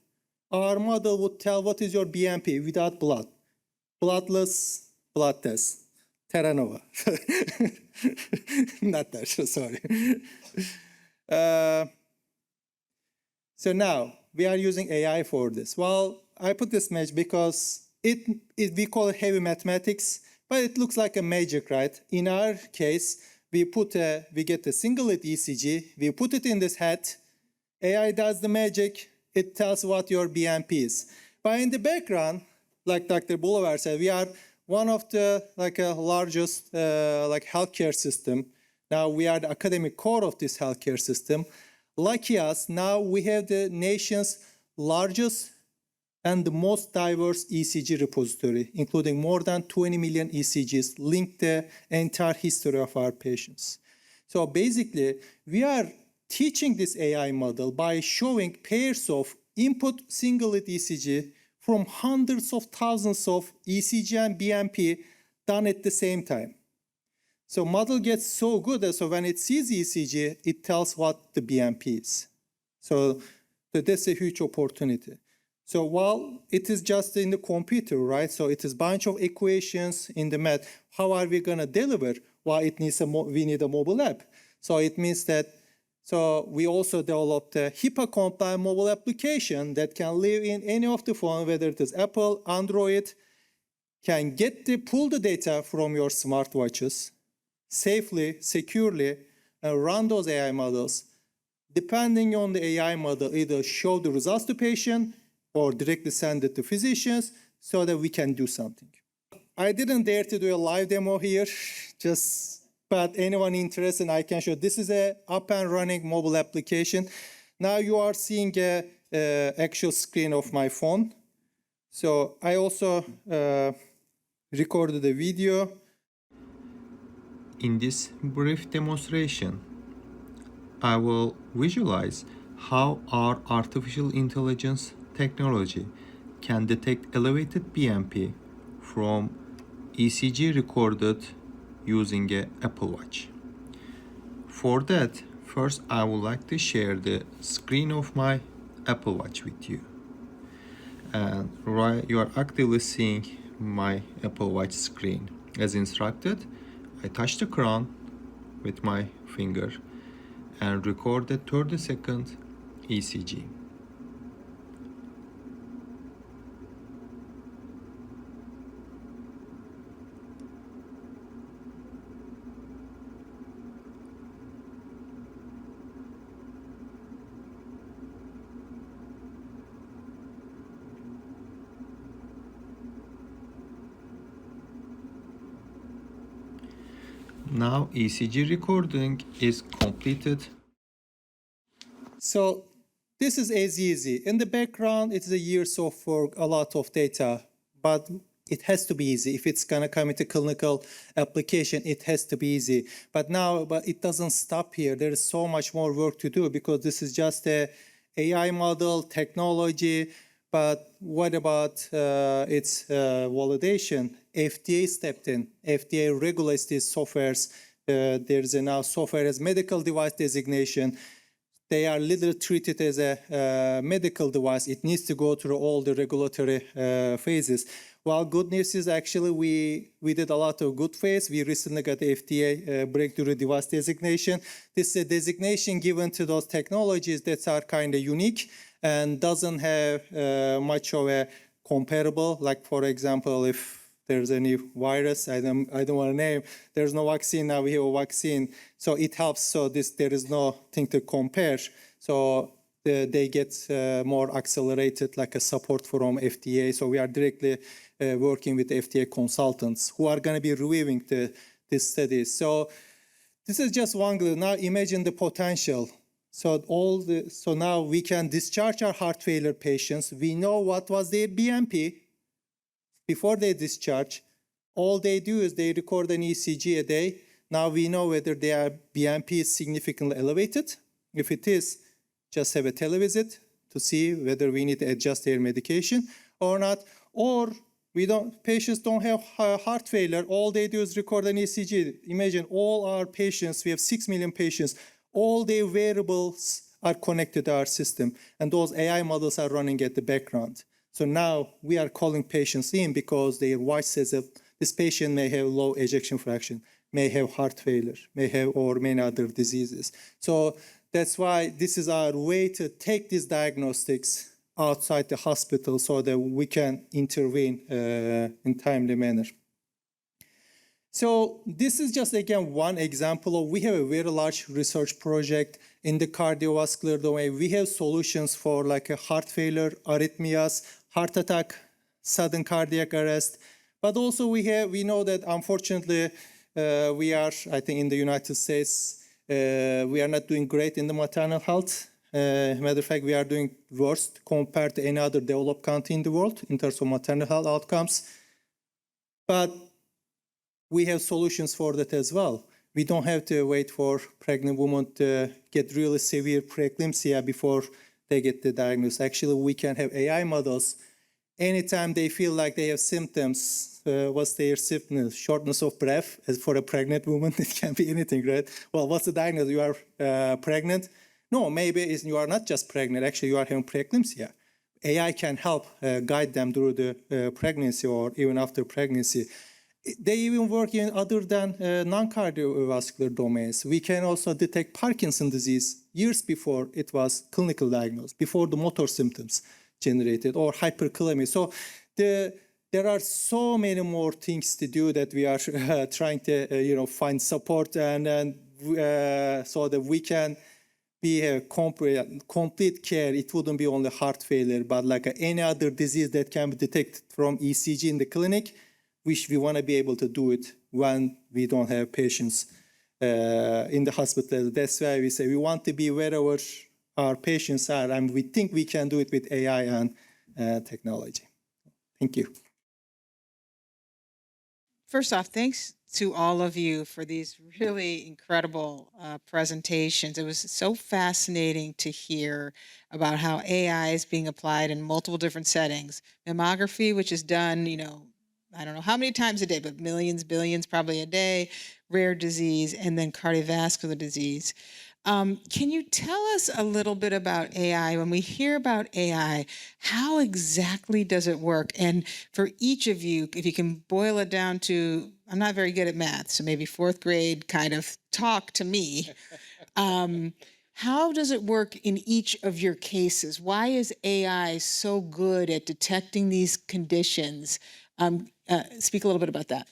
Our model would tell what is your BNP without blood. Bloodless blood test. Terra Nova. Not that, sorry. So now we are using AI for this. Well, I put this image because we call it heavy mathematics, but it looks like a magic, right? In our case, we get a single lead ECG, we put it in this hat, AI does the magic, it tells what your BNP is. But in the background, like Dr. Boulevard said, we are one of the largest healthcare system. Now we are the academic core of this healthcare system. Lucky us, now we have the nation's largest and the most diverse ECG repository, including more than 20 million ECGs linked the entire history of our patients. So basically, we are teaching this AI model by showing pairs of input single lead ECG from hundreds of thousands of ECG and BNP done at the same time. So model gets so good that so when it sees ECG, it tells what the BNP is. So that's a huge opportunity. So while it is just in the computer, right? So it is a bunch of equations in the math. How are we going to deliver? Well, we need a mobile app. So it means that we also developed a HIPAA-compliant mobile application that can live in any of the phone, whether it is Apple, Android, can pull the data from your smartwatches safely, securely, and run those AI models. Depending on the AI model, either show the results to patient or directly send it to physicians so that we can do something. I didn't dare to do a live demo here, just but anyone interested, I can show. This is a up and running mobile application. Now you are seeing a actual screen of my phone. So I also recorded a video. In this brief demonstration, I will visualize how our artificial intelligence technology can detect elevated BMP from ECG recorded using an Apple Watch. For that, first I would like to share the screen of my Apple Watch with you. And you are actively seeing my Apple Watch screen. As instructed, I touch the crown with my finger and record the 30-second ECG. Now ECG recording is completed. So this is as easy. In the background, it's a years of work, a lot of data, but it has to be easy. If it's gonna come into clinical application, it has to be easy. But it doesn't stop here. There is so much more work to do because this is just a AI model, technology, but what about its validation? FDA stepped in. FDA regulates these softwares. There's now software as medical device designation. They are literally treated as a medical device. It needs to go through all the regulatory phases. Well, good news is actually we did a lot of good phase. We recently got the FDA breakthrough device designation. This is a designation given to those technologies that are kind of unique and doesn't have much of a comparable. Like for example, if there's any virus, I don't want to name, there's no vaccine, now we have a vaccine. So it helps, so there is nothing to compare. So they get more accelerated, like a support from FDA. So we are directly working with FDA consultants who are going to be reviewing these studies. So this is just one group. Now imagine the potential. So now we can discharge our heart failure patients. We know what was their BMP before they discharge. All they do is they record an ECG a day. Now we know whether their BMP is significantly elevated. If it is, just have a televisit to see whether we need to adjust their medication or not. Or patients don't have heart failure. All they do is record an ECG. Imagine all our patients, we have 6 million patients, all their variables are connected to our system, and those AI models are running at the background. So now we are calling patients in because their watch says that this patient may have low ejection fraction, may have heart failure, may have or many other diseases. So that's why this is our way to take these diagnostics outside the hospital so that we can intervene in timely manner. So this is just, again, one example of, we have a very large research project in the cardiovascular domain. We have solutions for like a heart failure, arrhythmias, heart attack, sudden cardiac arrest. But also we know that unfortunately we are, I think in the United States, we are not doing great in the maternal health. Matter of fact, we are doing worst compared to any other developed country in the world in terms of maternal health outcomes. But we have solutions for that as well. We don't have to wait for pregnant women to get really severe preeclampsia before they get the diagnosis. Actually, we can have AI models anytime they feel like they have symptoms. What's their symptoms? Shortness of breath. As for a pregnant woman, it can be anything, right? Well, what's the diagnosis? You are pregnant? No, maybe you are not just pregnant. Actually, you are having preeclampsia. AI can help guide them through the pregnancy or even after pregnancy. They even work in other than non-cardiovascular domains. We can also detect Parkinson's disease years before it was clinical diagnosed, before the motor symptoms generated, or hyperkalemia. So there are so many more things to do that we are trying to find support and so that we can be a complete care. It wouldn't be only heart failure, but like any other disease that can be detected from ECG in the clinic, which we want to be able to do it when we don't have patients in the hospital. That's why we say we want to be wherever our patients are, and we think we can do it with AI and technology. Thank you. First off, thanks to all of you for these really incredible presentations. It was so fascinating to hear about how AI is being applied in multiple different settings. Mammography, which is done, I don't know how many times a day, but millions, billions probably a day, rare disease, and then cardiovascular disease. Can you tell us a little bit about AI? When we hear about AI, how exactly does it work? And for each of you, if you can boil it down to, I'm not very good at math, so maybe fourth grade kind of talk to me. How does it work in each of your cases? Why is AI so good at detecting these conditions? Speak a little bit about that.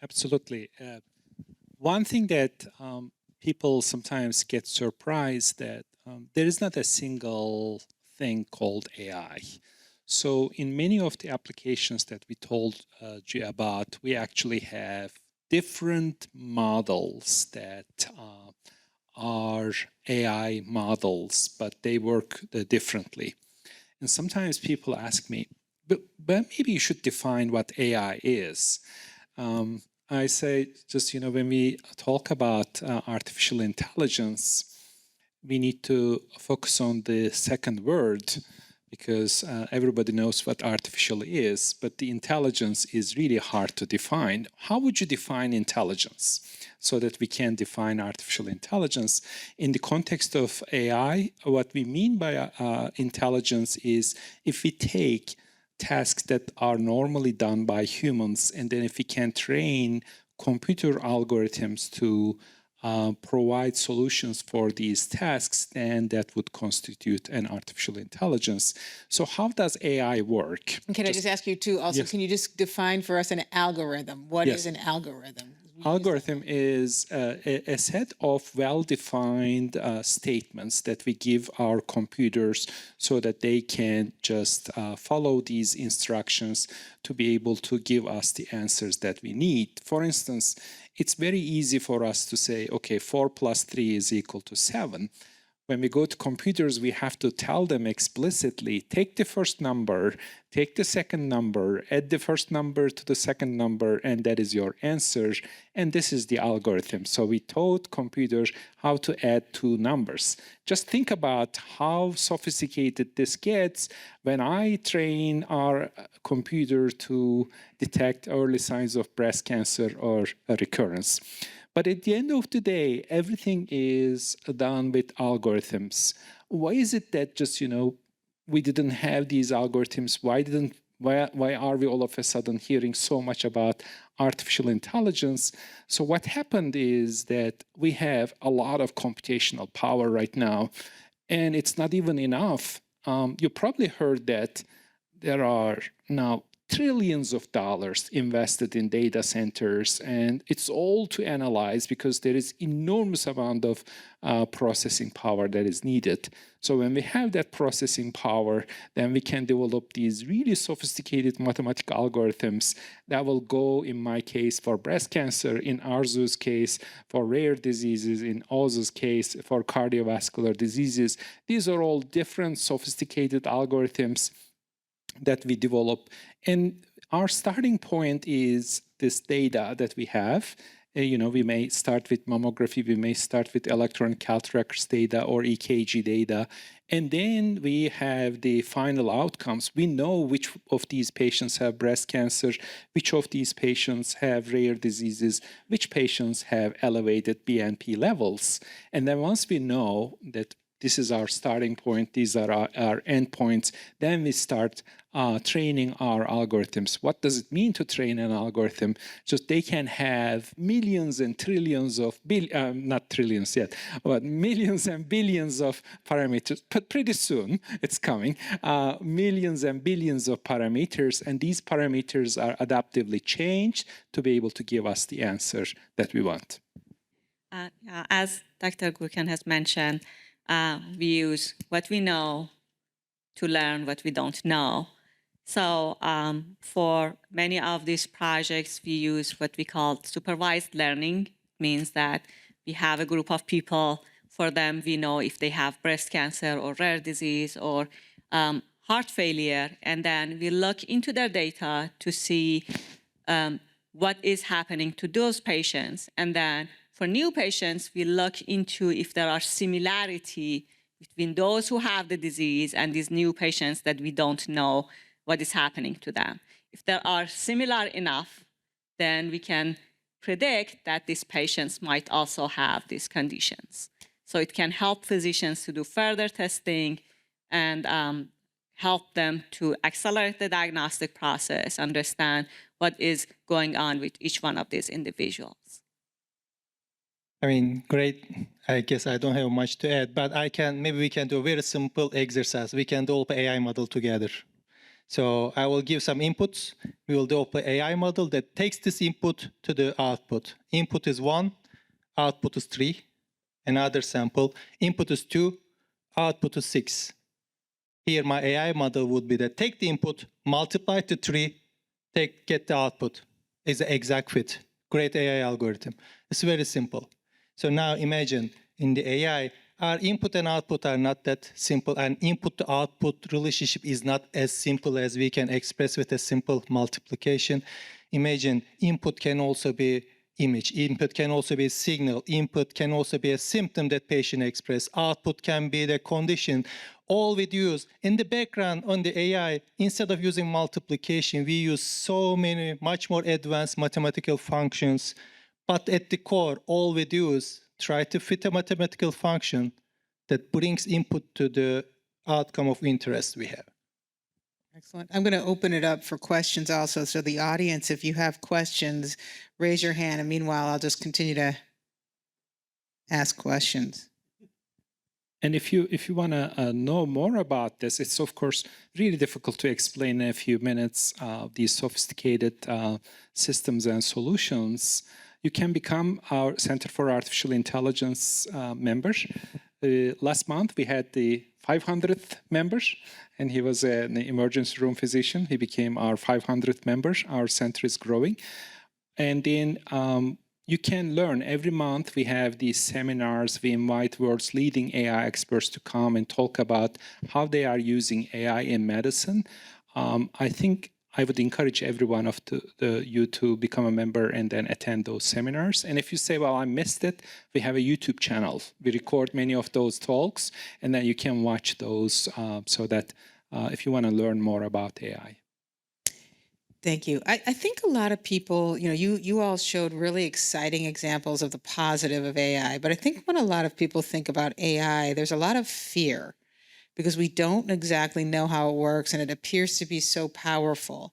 Absolutely. One thing that people sometimes get surprised that there is not a single thing called AI. So in many of the applications that we told you about, we actually have different models that are AI models, but they work differently. And sometimes people ask me, but maybe you should define what AI is. I say, just, when we talk about artificial intelligence, we need to focus on the second word, because everybody knows what artificial is, but the intelligence is really hard to define. How would you define intelligence so that we can define artificial intelligence? In the context of AI, what we mean by intelligence is if we take tasks that are normally done by humans, and then if we can train computer algorithms to provide solutions for these tasks, then that would constitute an artificial intelligence. So how does AI work? And can I just ask you too, also, Yes. can you just define for us an algorithm? What Yes. is an algorithm? Algorithm is a set of well-defined statements that we give our computers so that they can just follow these instructions to be able to give us the answers that we need. For instance, it's very easy for us to say, okay, 4 plus 3 is equal to 7. When we go to computers, we have to tell them explicitly, take the first number, take the second number, add the first number to the second number, and that is your answer. And this is the algorithm. So we taught computers how to add two numbers. Just think about how sophisticated this gets when I train our computer to detect early signs of breast cancer or a recurrence. But at the end of the day, everything is done with algorithms. Why is it that just, we didn't have these algorithms? Why are we all of a sudden hearing so much about artificial intelligence? So what happened is that we have a lot of computational power right now, and it's not even enough. You probably heard that there are now trillions of dollars invested in data centers, and it's all to analyze because there is enormous amount of processing power that is needed. So when we have that processing power, then we can develop these really sophisticated mathematical algorithms that will go, in my case, for breast cancer, in Arzu's case, for rare diseases, in Oz's case, for cardiovascular diseases. These are all different sophisticated algorithms that we develop. And our starting point is this data that we have. We may start with mammography, we may start with electronic health records data or EKG data, and then we have the final outcomes. We know which of these patients have breast cancer, which of these patients have rare diseases, which patients have elevated BNP levels. And then once we know that this is our starting point, these are our endpoints, then we start training our algorithms. What does it mean to train an algorithm? Just they can have millions and trillions of, not trillions yet, but millions and billions of parameters, but pretty soon it's coming, millions and billions of parameters, and these parameters are adaptively changed to be able to give us the answer that we want. As Dr. Gurkan has mentioned, we use what we know to learn what we don't know. So for many of these projects, we use what we call supervised learning means that we have a group of people. For them, we know if they have breast cancer or rare disease or heart failure, and then we look into their data to see what is happening to those patients. And then for new patients, we look into if there are similarity between those who have the disease and these new patients that we don't know what is happening to them. If there are similar enough, then we can predict that these patients might also have these conditions. So it can help physicians to do further testing and help them to accelerate the diagnostic process, understand what is going on with each one of these individuals. I mean, great. I guess I don't have much to add, but maybe we can do a very simple exercise. We can develop an AI model together. So I will give some inputs. We will develop an AI model that takes this input to the output. Input is 1, output is 3. Another sample, input is 2, output is 6. Here my AI model would be that take the input, multiply it to 3, get the output. It's an exact fit. Great AI algorithm. It's very simple. So now imagine in the AI, our input and output are not that simple, and input to output relationship is not as simple as we can express with a simple multiplication. Imagine input can also be image, input can also be a signal, input can also be a symptom that patient express, output can be the condition. All we use in the background on the AI, instead of using multiplication, we use so many much more advanced mathematical functions. But at the core, all we do is try to fit a mathematical function that brings input to the outcome of interest we have. Excellent. I'm going to open it up for questions also. So the audience, if you have questions, raise your hand. And meanwhile, I'll just continue to ask questions. And if you want to know more about this, it's of course really difficult to explain in a few minutes these sophisticated systems and solutions. You can become our Center for Artificial Intelligence members. Last month, we had the 500th members, and he was an emergency room physician. He became our 500th member. Our center is growing. And then you can learn. Every month, we have these seminars. We invite world's leading AI experts to come and talk about how they are using AI in medicine. I think I would encourage every one of you to become a member and then attend those seminars. And if you say, well, I missed it, we have a YouTube channel. We record many of those talks, and then you can watch those so that if you want to learn more about AI. Thank you. I think a lot of people, you all showed really exciting examples of the positive of AI, but I think when a lot of people think about AI, there's a lot of fear, because we don't exactly know how it works, and it appears to be so powerful.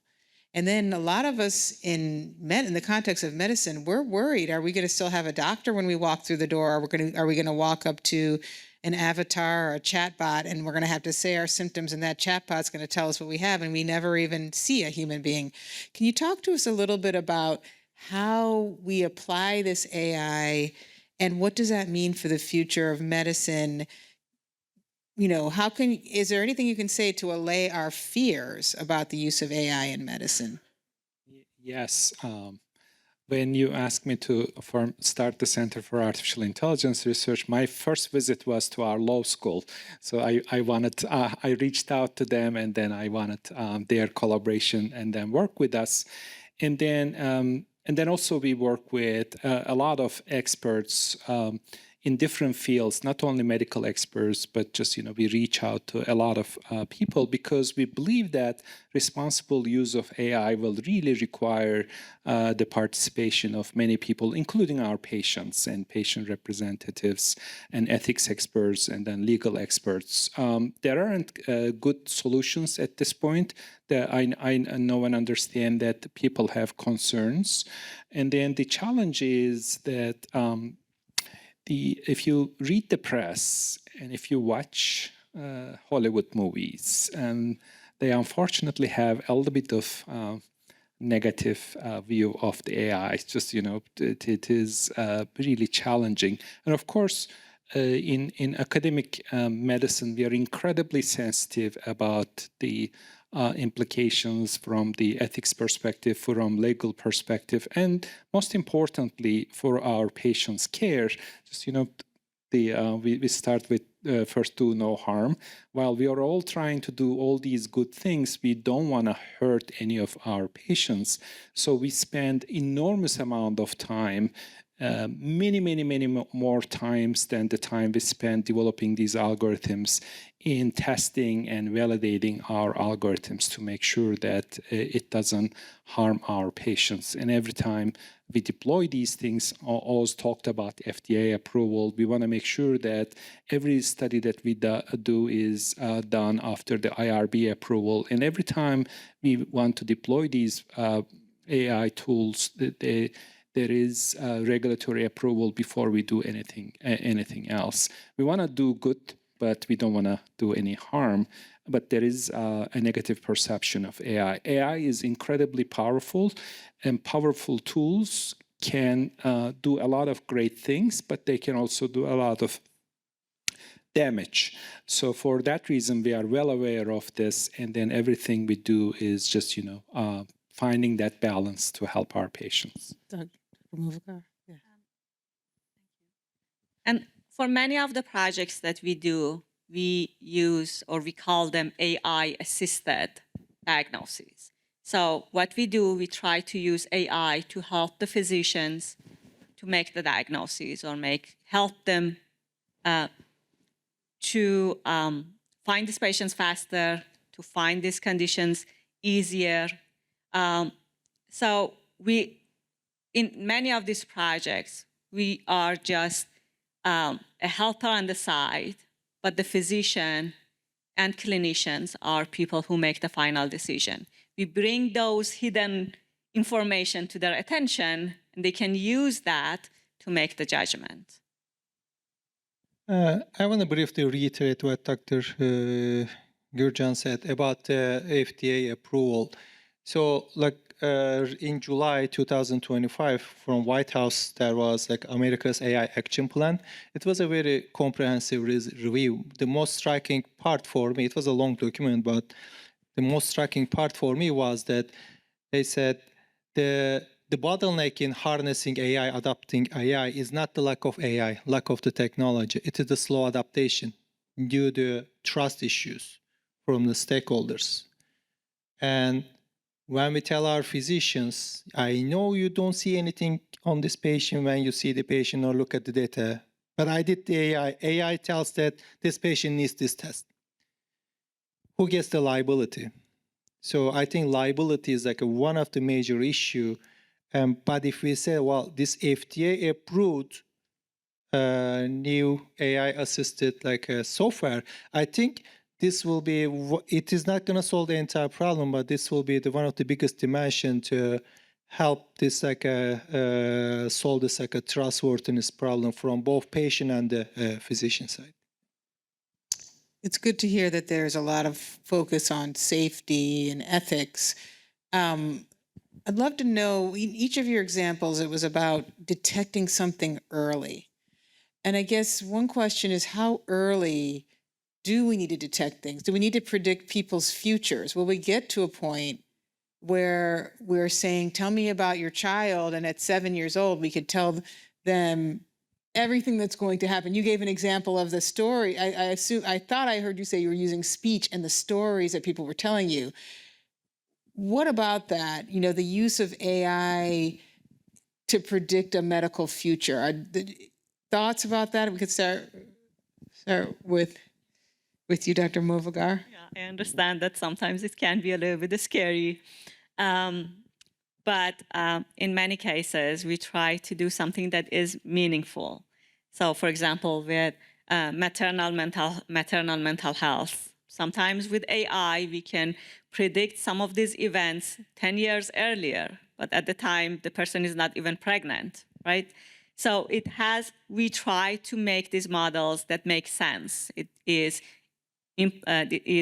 And then a lot of us in the context of medicine, we're worried: are we going to still have a doctor when we walk through the door? Are we going to walk up to an avatar or a chatbot, and we're going to have to say our symptoms, and that chatbot's going to tell us what we have, and we never even see a human being? Can you talk to us a little bit about how we apply this AI, and what does that mean for the future of medicine? Is there anything you can say to allay our fears about the use of AI in medicine? Yes. When you asked me to start the Center for Artificial Intelligence Research, my first visit was to our law school. So I reached out to them, and then I wanted their collaboration and then work with us. And then also we work with a lot of experts in different fields, not only medical experts, but just, we reach out to a lot of people, because we believe that responsible use of AI will really require the participation of many people, including our patients and patient representatives and ethics experts and then legal experts. There aren't good solutions at this point. I know and understand that people have concerns. And then the challenge is that if you read the press and if you watch Hollywood movies, and they unfortunately have a little bit of negative view of the AI. It's just, it is really challenging. And of course, in academic medicine, we are incredibly sensitive about the implications from the ethics perspective, from legal perspective, and most importantly, for our patients' care. Just, we start with first do no harm. While we are all trying to do all these good things, we don't want to hurt any of our patients. So we spend enormous amount of time, many more times than the time we spend developing these algorithms in testing and validating our algorithms to make sure that it doesn't harm our patients. And every time we deploy these things, always talked about FDA approval. We want to make sure that every study that we do is done after the IRB approval. And every time we want to deploy these AI tools, there is regulatory approval before we do anything else. We want to do good, but we don't want to do any harm. But there is a negative perception of AI. AI is incredibly powerful, and powerful tools can do a lot of great things, but they can also do a lot of damage. So for that reason, we are well aware of this, and then everything we do is just, finding that balance to help our patients. Yeah. And for many of the projects that we do, we use, or we call them AI-assisted diagnoses. So what we do, we try to use AI to help the physicians to make the diagnoses or help them to find these patients faster, to find these conditions easier. So in many of these projects, we are just a helper on the side, but the physician and clinicians are people who make the final decision. We bring those hidden information to their attention, and they can use that to make the judgment. I want to briefly reiterate what Dr. Gurjan said about the FDA approval. So, in July 2025, from White House, there was America's AI Action Plan. It was a very comprehensive review. The most striking part for me, it was a long document, but the most striking part for me was that they said the bottleneck in harnessing AI, adopting AI, is not the lack of AI, lack of the technology. It is the slow adaptation due to trust issues from the stakeholders. And when we tell our physicians, I know you don't see anything on this patient when you see the patient or look at the data, but I did the AI. AI tells that this patient needs this test. Who gets the liability? So I think liability is one of the major issue. But if we say, well, this FDA approved new AI-assisted software, I think this will be, it is not going to solve the entire problem, but this will be one of the biggest dimension to help this solve this trustworthiness problem from both patient and the physician side. It's good to hear that there's a lot of focus on safety and ethics. I'd love to know, in each of your examples, it was about detecting something early. And I guess one question is, how early do we need to detect things? Do we need to predict people's futures? Will we get to a point where we're saying, tell me about your child, and at 7 years old, we could tell them everything that's going to happen? You gave an example of the story. I thought I heard you say you were using speech and the stories that people were telling you. What about that? The use of AI to predict a medical future. Thoughts about that? We could start with you, Dr. Movagar. Yeah, I understand that sometimes it can be a little bit scary. But in many cases, we try to do something that is meaningful. So, for example, with maternal mental health, sometimes with AI, we can predict some of these events 10 years earlier, but at the time, the person is not even pregnant, right? So we try to make these models that make sense. It is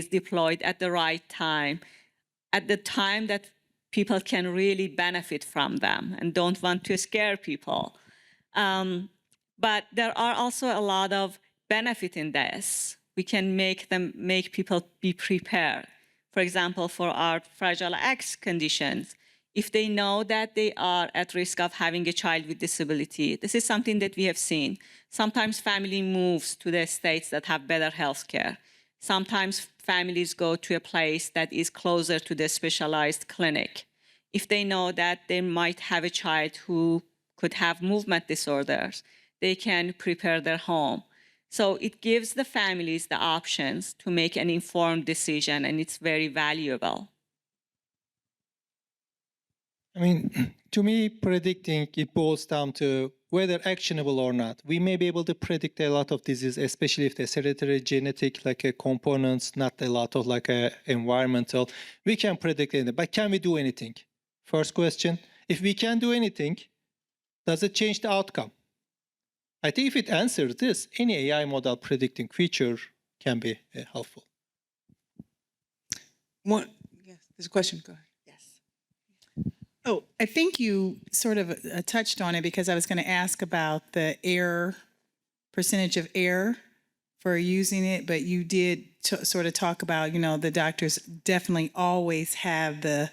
deployed at the right time, at the time that people can really benefit from them and don't want to scare people. But there are also a lot of benefit in this. We can make people be prepared. For example, for our Fragile X conditions, if they know that they are at risk of having a child with disability, this is something that we have seen. Sometimes family moves to the states that have better health care. Sometimes families go to a place that is closer to the specialized clinic. If they know that they might have a child who could have movement disorders, they can prepare their home. So it gives the families the options to make an informed decision, and it's very valuable. I mean, to me, predicting, it boils down to whether actionable or not. We may be able to predict a lot of disease, especially if there's hereditary genetic components, not a lot of environmental. We can predict anything, but can we do anything? First question, if we can do anything, does it change the outcome? I think if it answers this, any AI model predicting future can be helpful. Yes, there's a question. Go ahead. Oh, I think you sort of touched on it because I was going to ask about the percentage of error for using it, but you did sort of talk about, the doctors definitely always have the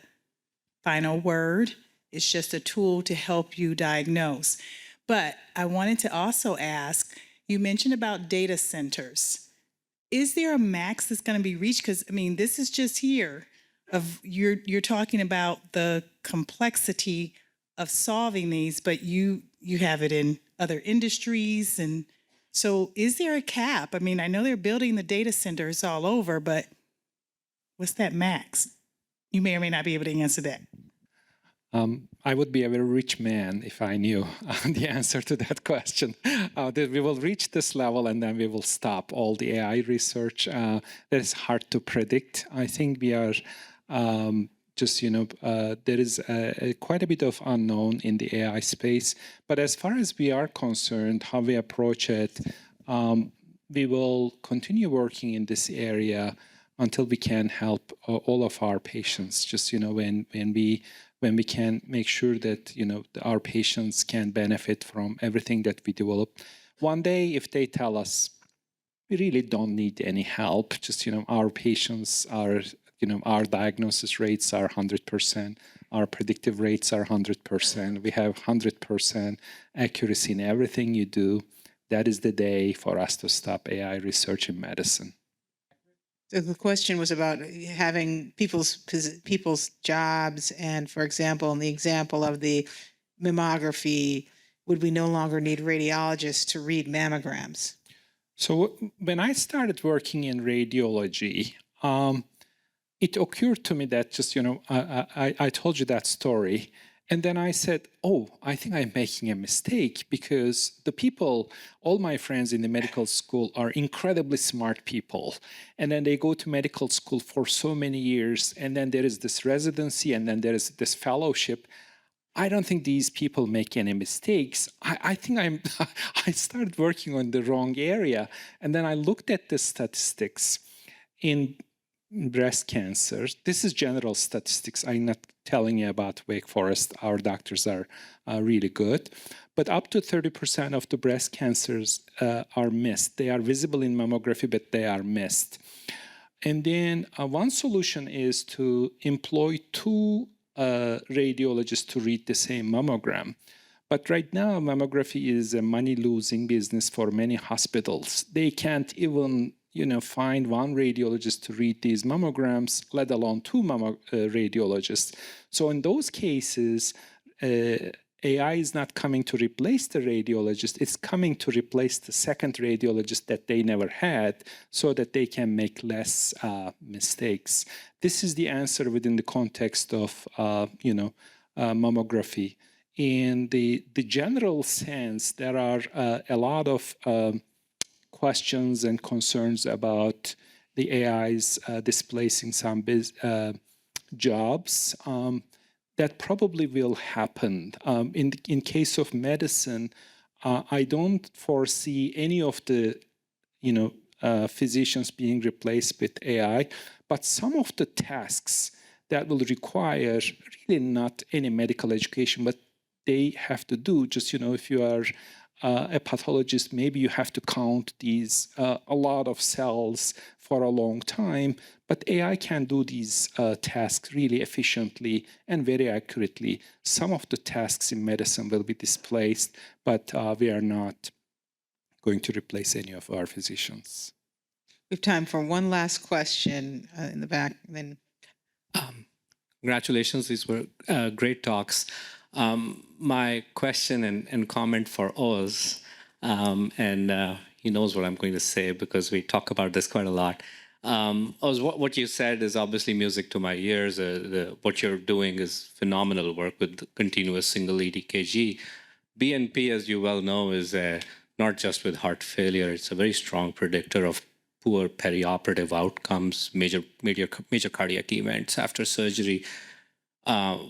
final word. It's just a tool to help you diagnose. But I wanted to also ask, you mentioned about data centers. Is there a max that's going to be reached? Because, this is just here. You're talking about the complexity of solving these, but you have it in other industries. And so is there a cap? I know they're building the data centers all over, but what's that max? You may or may not be able to answer that. I would be a very rich man if I knew the answer to that question. That we will reach this level and then we will stop all the AI research. That is hard to predict. I think we are there is quite a bit of unknown in the AI space. But as far as we are concerned, how we approach it, we will continue working in this area until we can help all of our patients. When we can make sure that our patients can benefit from everything that we develop. One day, if they tell us we really don't need any help, our patients are, our diagnosis rates are 100%, our predictive rates are 100%, we have 100% accuracy in everything you do, that is the day for us to stop AI research in medicine. So the question was about having people's jobs, and for example, in the example of the mammography, would we no longer need radiologists to read mammograms? So when I started working in radiology, it occurred to me that I told you that story. And then I said, I think I'm making a mistake because the people, all my friends in the medical school are incredibly smart people. And then they go to medical school for so many years. And then there is this residency and then there is this fellowship. I don't think these people make any mistakes. I think I started working on the wrong area. And then I looked at the statistics in breast cancer. This is general statistics. I'm not telling you about Wake Forest. Our doctors are really good. But up to 30% of the breast cancers are missed. They are visible in mammography, but they are missed. And then one solution is to employ two radiologists to read the same mammogram. But right now, mammography is a money-losing business for many hospitals. They can't even find one radiologist to read these mammograms, let alone two radiologists. So in those cases, AI is not coming to replace the radiologist, it's coming to replace the second radiologist that they never had so that they can make less mistakes. This is the answer within the context of, mammography. In the general sense, there are a lot of questions and concerns about the AIs displacing some jobs. That probably will happen. In case of medicine, I don't foresee any of the physicians being replaced with AI, but some of the tasks that will require really not any medical education, but they have to do, if you are a pathologist, maybe you have to count these a lot of cells for a long time, but AI can do these tasks really efficiently and very accurately. Some of the tasks in medicine will be displaced, but we are not going to replace any of our physicians. We have time for one last question in the back, and then Congratulations, these were great talks. My question and comment for Oz, and he knows what I'm going to say because we talk about this quite a lot. Oz, what you said is obviously music to my ears. What you're doing is phenomenal work with continuous single lead EKG. BNP, as you well know, is not just with heart failure. It's a very strong predictor of poor perioperative outcomes, major cardiac events after surgery.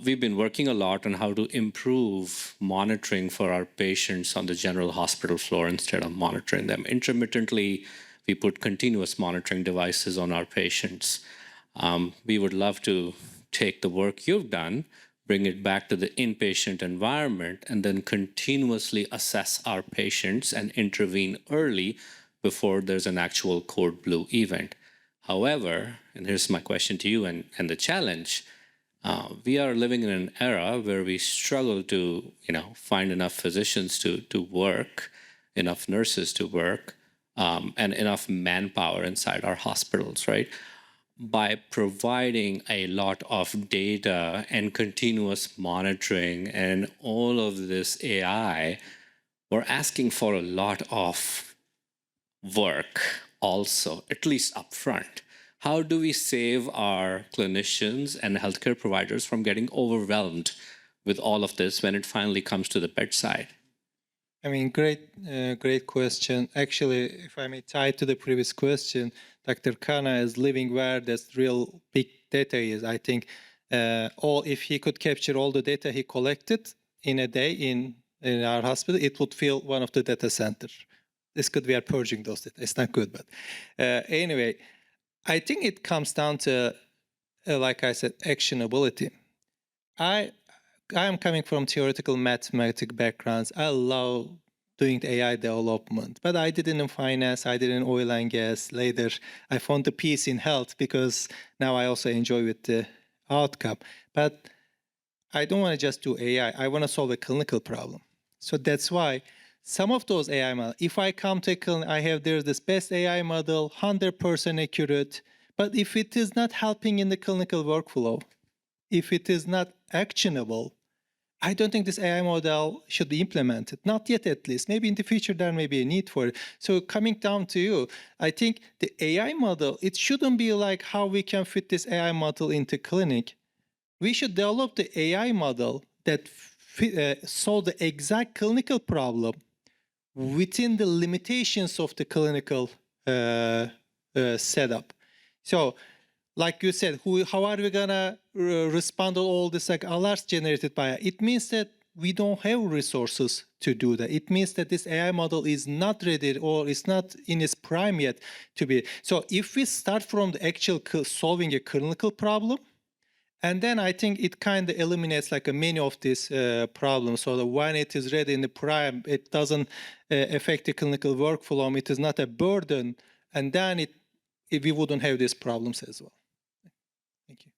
We've been working a lot on how to improve monitoring for our patients on the general hospital floor instead of monitoring them intermittently. We put continuous monitoring devices on our patients. We would love to take the work you've done, bring it back to the inpatient environment, and then continuously assess our patients and intervene early before there's an actual code blue event. However, and here's my question to you and the challenge, we are living in an era where we struggle to, find enough physicians to work, enough nurses to work, and enough manpower inside our hospitals, right? By providing a lot of data and continuous monitoring and all of this AI, we're asking for a lot of work also, at least upfront. How do we save our clinicians and healthcare providers from getting overwhelmed with all of this when it finally comes to the bedside? I mean, great question. Actually, if I may tie to the previous question, Dr. Khanna is living where this real big data is. I think if he could capture all the data he collected in a day in our hospital, it would fill one of the data centers. This could be purging those data. It's not good, but anyway, I think it comes down to, like I said, actionability. I am coming from theoretical mathematics backgrounds. I love doing the AI development, but I did it in finance, I did it in oil and gas. Later, I found the peace in health because now I also enjoy with the outcome. But I don't want to just do AI. I want to solve a clinical problem. So that's why some of those AI models, if I come to a clinic, there's this best AI model, 100% accurate, but if it is not helping in the clinical workflow, if it is not actionable, I don't think this AI model should be implemented. Not yet, at least. Maybe in the future, there may be a need for it. So coming down to you, I think the AI model, it shouldn't be like how we can fit this AI model into clinic. We should develop the AI model that solve the exact clinical problem within the limitations of the clinical setup. So, like you said, how are we gonna respond to all this alerts generated by AI? It means that we don't have resources to do that. It means that this AI model is not ready or is not in its prime yet to be. So if we start from the actual solving a clinical problem, and then I think it kind of eliminates many of these problems. So that when it is ready in the prime, it doesn't affect the clinical workflow. It is not a burden. And then we wouldn't have these problems as well. Thank you.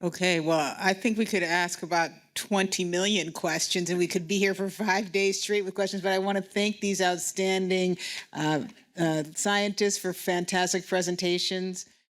Okay, well, I think we could ask about 20 million questions and we could be here for 5 days straight with questions, but I want to thank these outstanding scientists for fantastic presentations.